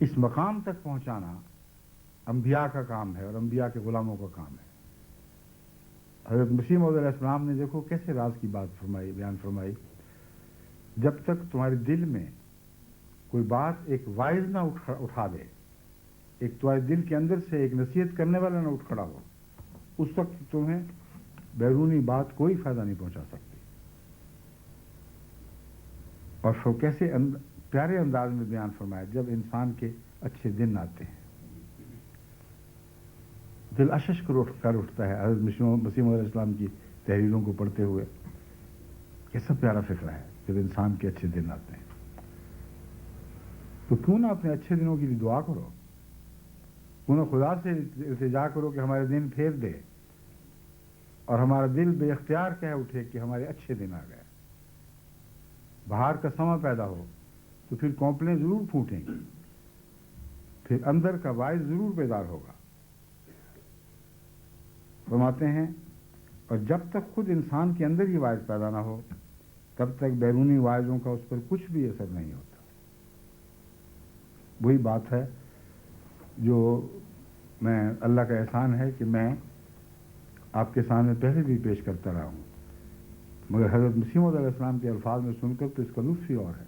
S1: اس مقام تک پہنچانا انبیاء کا کام ہے اور انبیاء کے غلاموں کا کام ہے۔ حضرت مسیح موعود علیہ السلام نے دیکھو کیسے راز کی بات فرمائی، بیان فرمائی، جب تک تمہارے دل میں کوئی بات ایک وائز نہ اٹھا دے، ایک تمہارے دل کے اندر سے ایک نصیحت کرنے والا نہ اٹھ کھڑا ہو، اس وقت تمہیں بیرونی بات کوئی فائدہ نہیں پہنچا سکتی۔ اور پھر کیسے پیارے انداز میں بیان فرمایا، جب انسان کے اچھے دن آتے ہیں دل اشش کر اٹھتا ہے۔ حضرت مسیح موعود علیہ السلام کی تحریروں کو پڑھتے ہوئے کیسا پیارا فکرہ ہے، جب انسان کے اچھے دن آتے ہیں تو کیوں نہ اپنے اچھے دنوں کے لیے دعا کرو، کیوں نہ خدا سے التجا کرو کہ ہمارے دن پھیر دے اور ہمارا دل بے اختیار کہہ اٹھے کہ ہمارے اچھے دن آ گئے۔ بہار کا سماں پیدا ہو تو پھر کونپلیں ضرور پھوٹیں گی، پھر اندر کا وائز ضرور بیدار ہوگا۔ فرماتے ہیں اور جب تک خود انسان کے اندر یہ وائز پیدا نہ ہو تب تک بیرونی وائزوں کا اس پر کچھ بھی اثر نہیں ہوتا۔ وہی بات ہے جو میں اللہ کا احسان ہے کہ میں آپ کے سامنے پہلے بھی پیش کرتا رہا ہوں، مگر حضرت مسیح موعود علیہ السلام کے الفاظ میں سن کر تو اس کا لطف ہی اور ہے۔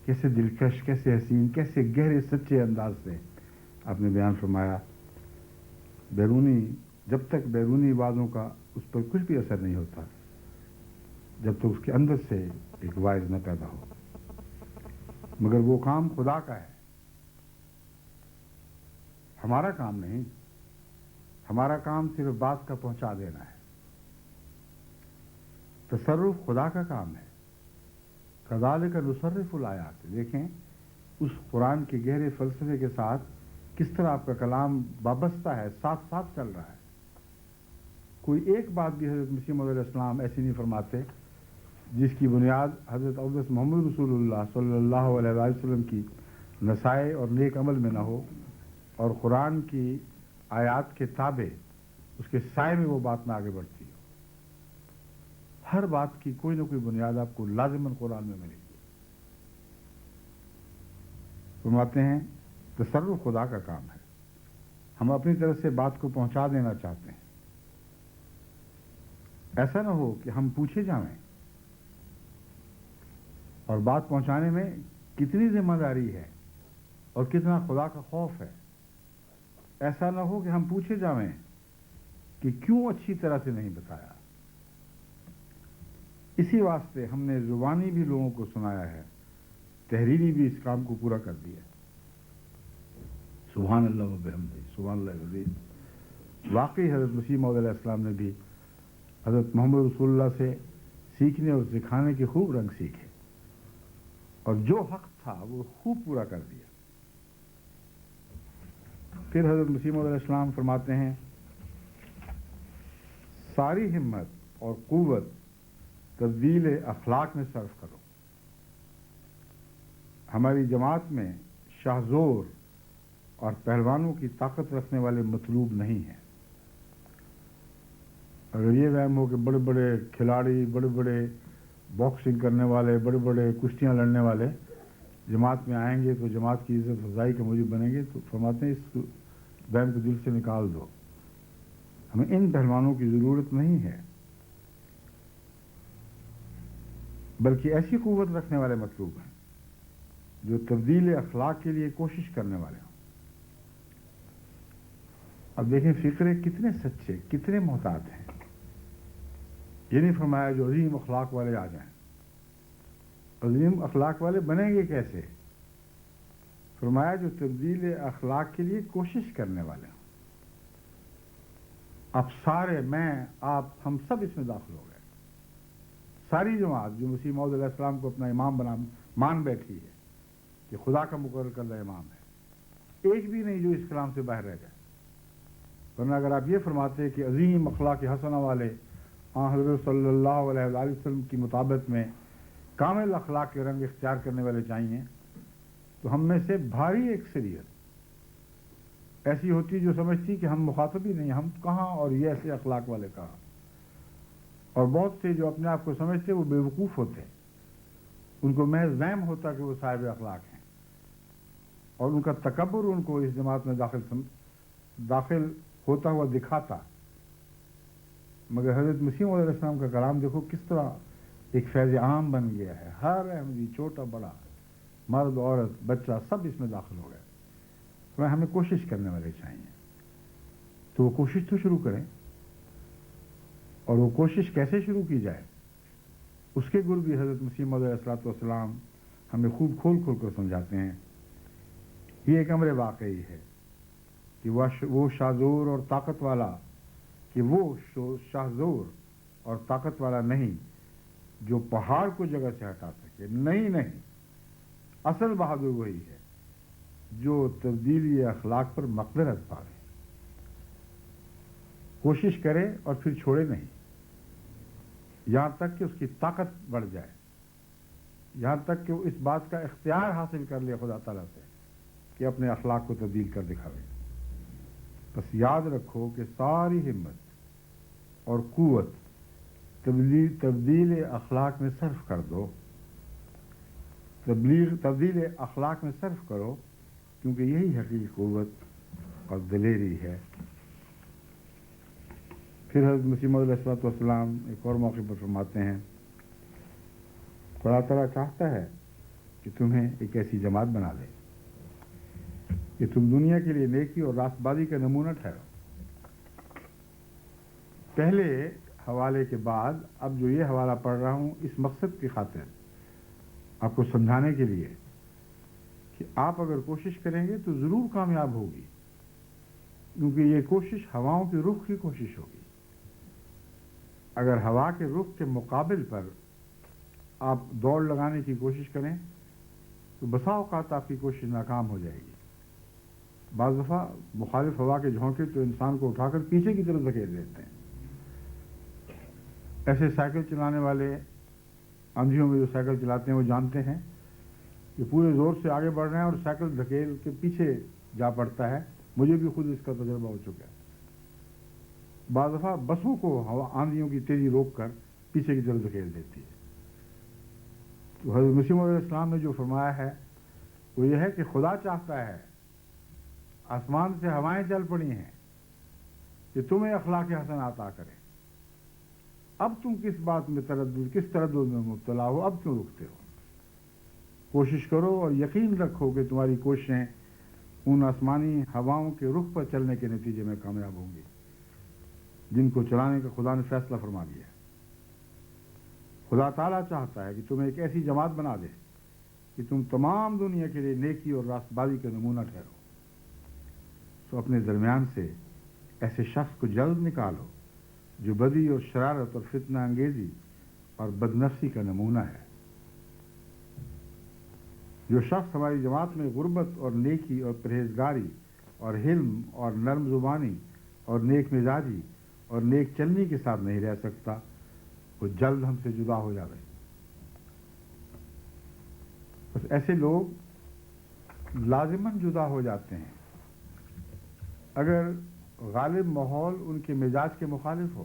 S1: کیسے دلکش، کیسے حسین، کیسے گہرے سچے انداز سے آپ نے بیان فرمایا، جب تک بیرونی باتوں کا اس پر کچھ بھی اثر نہیں ہوتا، جب تک اس کے اندر سے ایک وائز نہ پیدا ہو۔ مگر وہ کام خدا کا ہے، ہمارا کام نہیں۔ ہمارا کام صرف بات کا پہنچا دینا ہے۔ تصرف خدا کا کام ہے۔ کذالک نصرف الآیات، دیکھیں اس قرآن کے گہرے فلسفے کے ساتھ کس طرح آپ کا کلام وابستہ ہے، ساتھ ساتھ چل رہا ہے۔ کوئی ایک بات بھی حضرت مسیح موعود علیہ السلام ایسی نہیں فرماتے جس کی بنیاد حضرت اقدس محمد رسول اللہ صلی اللہ علیہ وسلم کی نصائح اور نیک عمل میں نہ ہو، اور قرآن کی آیات کے تابع اس کے سائے میں وہ بات نہ آگے بڑھتی ہو۔ ہر بات کی کوئی نہ کوئی بنیاد آپ کو لازماً قرآن میں ملے گی۔ فرماتے ہیں تصرف خدا کا کام ہے، ہم اپنی طرف سے بات کو پہنچا دینا چاہتے ہیں۔ ایسا نہ ہو کہ ہم پوچھے جائیں اور بات پہنچانے میں کتنی ذمہ داری ہے اور کتنا خدا کا خوف ہے۔ ایسا نہ ہو کہ ہم پوچھے جائیں کہ کیوں اچھی طرح سے نہیں بتایا۔ اسی واسطے ہم نے زبانی بھی لوگوں کو سنایا ہے، تحریری بھی اس کام کو پورا کر دیا۔ سبحان اللہ و بحمدہ، سبحان اللہ العظیم۔ واقعی حضرت مسیح موعود علیہ السلام نے بھی حضرت محمد رسول اللہ سے سیکھنے اور سکھانے کے خوب رنگ سیکھے، اور جو حق تھا وہ خوب پورا کر دیا۔ پھر حضرت مسیح موعود علیہ السلام فرماتے ہیں ساری ہمت اور قوت تبدیل اخلاق میں صرف کرو۔ ہماری جماعت میں شاہ زور اور پہلوانوں کی طاقت رکھنے والے مطلوب نہیں ہیں، اگر یہ وہم ہو کہ بڑے بڑے کھلاڑی، بڑے بڑے باکسنگ کرنے والے، بڑے بڑے کشتیاں لڑنے والے جماعت میں آئیں گے تو جماعت کی عزت افزائی کے موجب بنیں گے، تو فرماتے ہیں اس وہم کو دل سے نکال دو. ہمیں ان پہلوانوں کی ضرورت نہیں ہے، بلکہ ایسی قوت رکھنے والے مطلوب ہیں جو تبدیل اخلاق کے لیے کوشش کرنے والے ہوں. اب دیکھیں فقرے کتنے سچے، کتنے محتاط ہیں. یہ نہیں فرمایا جو عظیم اخلاق والے آ جائیں. عظیم اخلاق والے بنیں گے کیسے؟ فرمایا جو تبدیل اخلاق کے لیے کوشش کرنے والے ہوں. اب سارے، میں، آپ، ہم سب اس میں داخل ہو گئے. ساری جماعت جو مسیح موعود علیہ السلام کو اپنا امام مان بیٹھی ہے کہ خدا کا مقرر کردہ امام ہے، ایک بھی نہیں جو اس کلام سے باہر رہ جائے. ورنہ اگر آپ یہ فرماتے کہ عظیم اخلاق حسنہ والے حضرت صلی اللہ علیہ وآلہ وسلم کی مطابق میں کامل اخلاق کے رنگ اختیار کرنے والے چاہیے، تو ہم میں سے بھاری اکثریت ایسی ہوتی جو سمجھتی کہ ہم مخاطب ہی نہیں، ہم کہاں، اور یہ ایسے اخلاق والے کہاں. اور بہت سے جو اپنے آپ کو سمجھتے وہ بے وقوف ہوتے، ان کو محض وہم ہوتا کہ وہ صاحب اخلاق ہیں، اور ان کا تکبر ان کو اس جماعت میں داخل ہوتا ہوا دکھاتا. مگر حضرت مسیح علیہ السلام کا کلام دیکھو کس طرح ایک فیض عام بن گیا ہے. ہر احمدی، چھوٹا بڑا، مرد عورت بچہ، سب اس میں داخل ہو گئے. تو ہمیں کوشش کرنے والے چاہیے، تو وہ کوشش تو شروع کریں. اور وہ کوشش کیسے شروع کی جائے اس کے گر بھی حضرت مسیح علیہ السلام ہمیں خوب کھول کر سمجھاتے ہیں. یہ ایک امر واقعی ہے کہ وہ شاہزور اور طاقت والا، کہ وہ شاہزور اور طاقت والا نہیں جو پہاڑ کو جگہ سے ہٹا سکے. نہیں، اصل بہادر وہی ہے جو تبدیلی اخلاق پر مقدرت پاوے، کوشش کرے اور پھر چھوڑے نہیں، یہاں تک کہ اس کی طاقت بڑھ جائے، یہاں تک کہ وہ اس بات کا اختیار حاصل کر لے خدا تعالیٰ سے کہ اپنے اخلاق کو تبدیل کر دکھاوے. بس یاد رکھو کہ ساری ہمت اور قوت تبدیل اخلاق میں صرف کر دو، تبدیل اخلاق میں صرف کرو، کیونکہ یہی حقیقی قوت اور دلیری ہے. پھر حضرت مسیح موعود علیہ السلام ایک اور موقع پر فرماتے ہیں خدا تعالیٰ چاہتا ہے کہ تمہیں ایک ایسی جماعت بنا دے کہ تم دنیا کے لیے نیکی اور راست بازی کا نمونہ ٹھہرو. پہلے حوالے کے بعد اب جو یہ حوالہ پڑھ رہا ہوں اس مقصد کی خاطر آپ کو سمجھانے کے لیے کہ آپ اگر کوشش کریں گے تو ضرور کامیاب ہوگی، کیونکہ یہ کوشش ہواؤں کے رخ کی کوشش ہوگی. اگر ہوا کے رخ کے مقابل پر آپ دوڑ لگانے کی کوشش کریں تو بسا اوقات آپ کی کوشش ناکام ہو جائے گی. بعض دفعہ مخالف ہوا کے جھونکے تو انسان کو اٹھا کر پیچھے کی طرف دھکیل دیتے ہیں. ایسے سائیکل چلانے والے اندھیوں میں جو سائیکل چلاتے ہیں وہ جانتے ہیں کہ پورے زور سے آگے بڑھ رہے ہیں اور سائیکل دھکیل کے پیچھے جا پڑتا ہے. مجھے بھی خود اس کا تجربہ ہو چکا ہے. بعض دفعہ بسوں کو آندھیوں کی تیزی روک کر پیچھے کی طرف دھکیل دیتی ہے. تو حضرت مسیح علیہ السلام نے جو فرمایا ہے وہ یہ ہے کہ خدا چاہتا ہے، آسمان سے ہوائیں چل پڑی ہیں کہ تمہیں اخلاق حسن عطا کرے. اب تم کس بات میں کس تردد میں مبتلا ہو، اب کیوں رکتے ہو؟ کوشش کرو اور یقین رکھو کہ تمہاری کوششیں ان آسمانی ہواؤں کے رخ پر چلنے کے نتیجے میں کامیاب ہوں گی جن کو چلانے کا خدا نے فیصلہ فرما دیا ہے. خدا تعالیٰ چاہتا ہے کہ تمہیں ایک ایسی جماعت بنا دے کہ تم تمام دنیا کے لیے نیکی اور راست بازی کا نمونہ ٹھہرو. تو اپنے درمیان سے ایسے شخص کو جلد نکالو جو بدی اور شرارت اور فتنہ انگیزی اور بدنفسی کا نمونہ ہے. جو شخص ہماری جماعت میں غربت اور نیکی اور پرہیزگاری اور حلم اور نرم زبانی اور نیک مزاجی اور نیک چلنی کے ساتھ نہیں رہ سکتا وہ جلد ہم سے جدا ہو جاوے. بس ایسے لوگ لازماً جدا ہو جاتے ہیں اگر غالب ماحول ان کے مزاج کے مخالف ہو.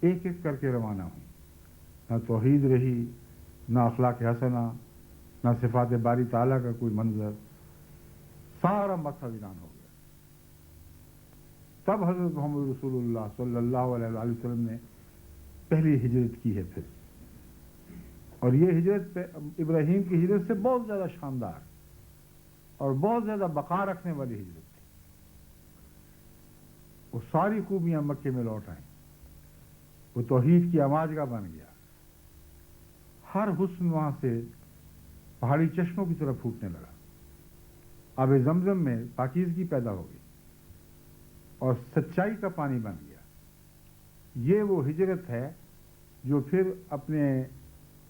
S1: ایک ایک کر کے روانہ ہوں. نہ توحید رہی، نہ اخلاق حسنہ، نہ صفات باری تعالیٰ کا کوئی منظر، سارا مذہب ویران ہو گیا. تب حضرت محمد رسول اللہ صلی اللہ علیہ وآلہ وسلم نے پہلی ہجرت کی ہے پھر. اور یہ ہجرت ابراہیم کی ہجرت سے بہت زیادہ شاندار اور بہت زیادہ بقا رکھنے والی ہجرت تھی. وہ ساری خوبیاں مکے میں لوٹ آئیں. وہ توحید کی آماجگاہ بن گیا. ہر حسن وہاں سے پہاڑی چشموں کی طرف پھوٹنے لگا. آب زمزم میں پاکیزگی پیدا ہو گئی اور سچائی کا پانی بن گیا. یہ وہ ہجرت ہے جو پھر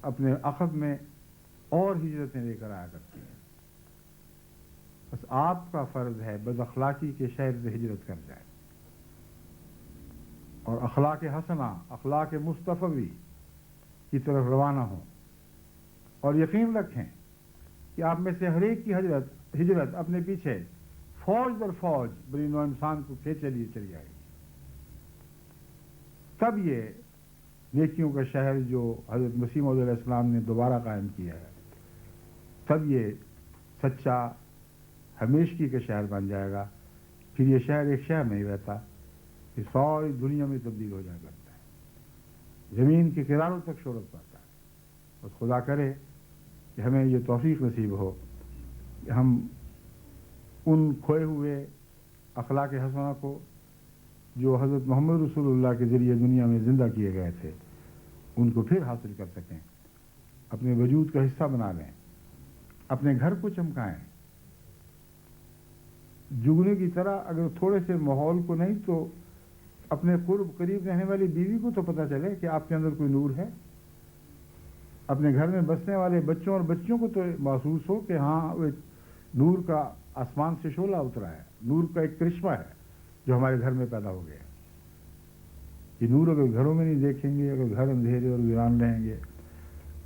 S1: اپنے عقب میں اور ہجرتیں لے کر آیا کرتی ہیں. بس آپ کا فرض ہے بد اخلاقی کے شہر سے ہجرت کر جائیں اور اخلاق حسنہ، اخلاق مصطفی کی طرف روانہ ہوں. اور یقین رکھیں کہ آپ میں سے ہر ایک کی ہجرت اپنے پیچھے فوج در فوج بنی نوع انسان کو کھینچے لیے چلی آئے گی. تب یہ نیکیوں کا شہر جو حضرت مسیح موعود علیہ السلام نے دوبارہ قائم کیا ہے، تب یہ سچا ہمیشگی کا شہر بن جائے گا. پھر یہ شہر ایک شہر نہیں رہتا، یہ ساری دنیا میں تبدیل ہو جایا کرتا ہے، زمین کے کناروں تک شہرت پاتا ہے. بس خدا کرے کہ ہمیں یہ توفیق نصیب ہو کہ ہم ان کھوئے ہوئے اخلاق حسنہ کو جو حضرت محمد رسول اللہ کے ذریعے دنیا میں زندہ کیے گئے تھے ان کو پھر حاصل کر سکیں، اپنے وجود کا حصہ بنا لیں، اپنے گھر کو چمکائیں. جگنو کی طرح اگر تھوڑے سے ماحول کو نہیں تو اپنے قریب رہنے والی بیوی کو تو پتہ چلے کہ آپ کے اندر کوئی نور ہے. اپنے گھر میں بسنے والے بچوں اور بچیوں کو تو محسوس ہو کہ ہاں وہ نور کا آسمان سے شعلہ اترا ہے، نور کا ایک کرشمہ ہے جو ہمارے گھر میں پیدا ہو گیا. یہ نور اگر گھروں میں نہیں دیکھیں گے، اگر گھر اندھیرے اور ویران رہیں گے،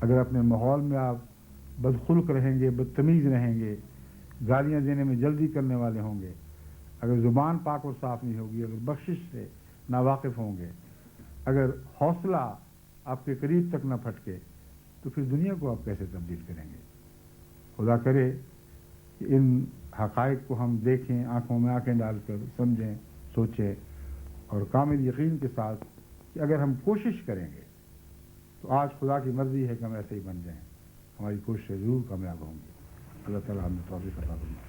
S1: اگر اپنے ماحول میں آپ بدخلق رہیں گے، بدتمیز رہیں گے، گالیاں دینے میں جلدی کرنے والے ہوں گے، اگر زبان پاک اور صاف نہیں ہوگی، اگر بخشش سے ناواقف ہوں گے، اگر حوصلہ آپ کے قریب تک نہ پھٹکے، تو پھر دنیا کو آپ کیسے تبدیل کریں گے؟ خدا کرے کہ ان حقائق کو ہم دیکھیں، آنکھوں میں آنکھیں ڈال کر سمجھیں، سوچیں، اور کامل یقین کے ساتھ کہ اگر ہم کوشش کریں گے تو آج خدا کی مرضی ہے کہ ہم ایسے ہی بن جائیں. ہماری کوششیں ضرور کامیاب ہوں گی. اللہ تعالیٰ ہمیں توفیق عطا فرمائے.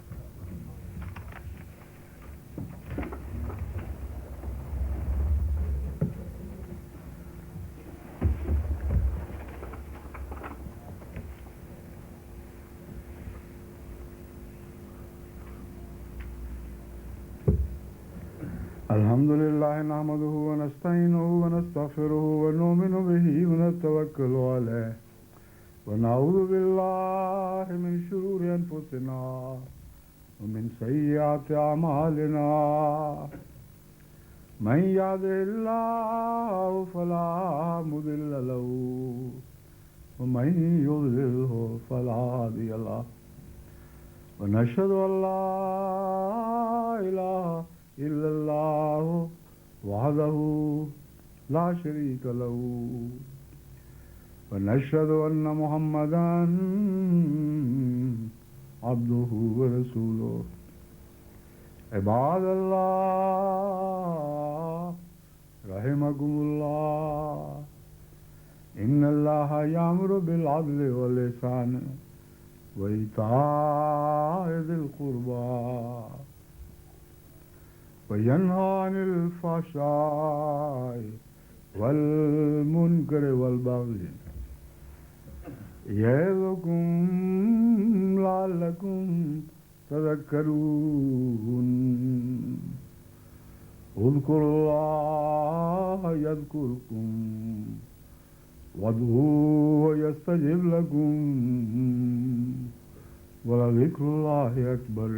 S1: الحمد لله نحمده ونستعينه ونستغفره ونؤمن به ونتوكل عليه ونعوذ بالله من شرور أنفسنا ومن سيئات أعمالنا. من يهده الله فلا مضل له ومن يضلله فلا هادي له. ونشهد أن لا إله إلا الله وحده لا شريك له ونشهد أن محمدا عبده ورسوله. عباد الله رحمكم الله إن الله يأمر بالعدل والإحسان وإيتاء ذي القربى وينهى عن الفحشاء والمنكر والبغي يعظكم لعلكم تذكرون. اذكروا الله يذكركم وادعوه يستجب لكم ولذكر الله أكبر.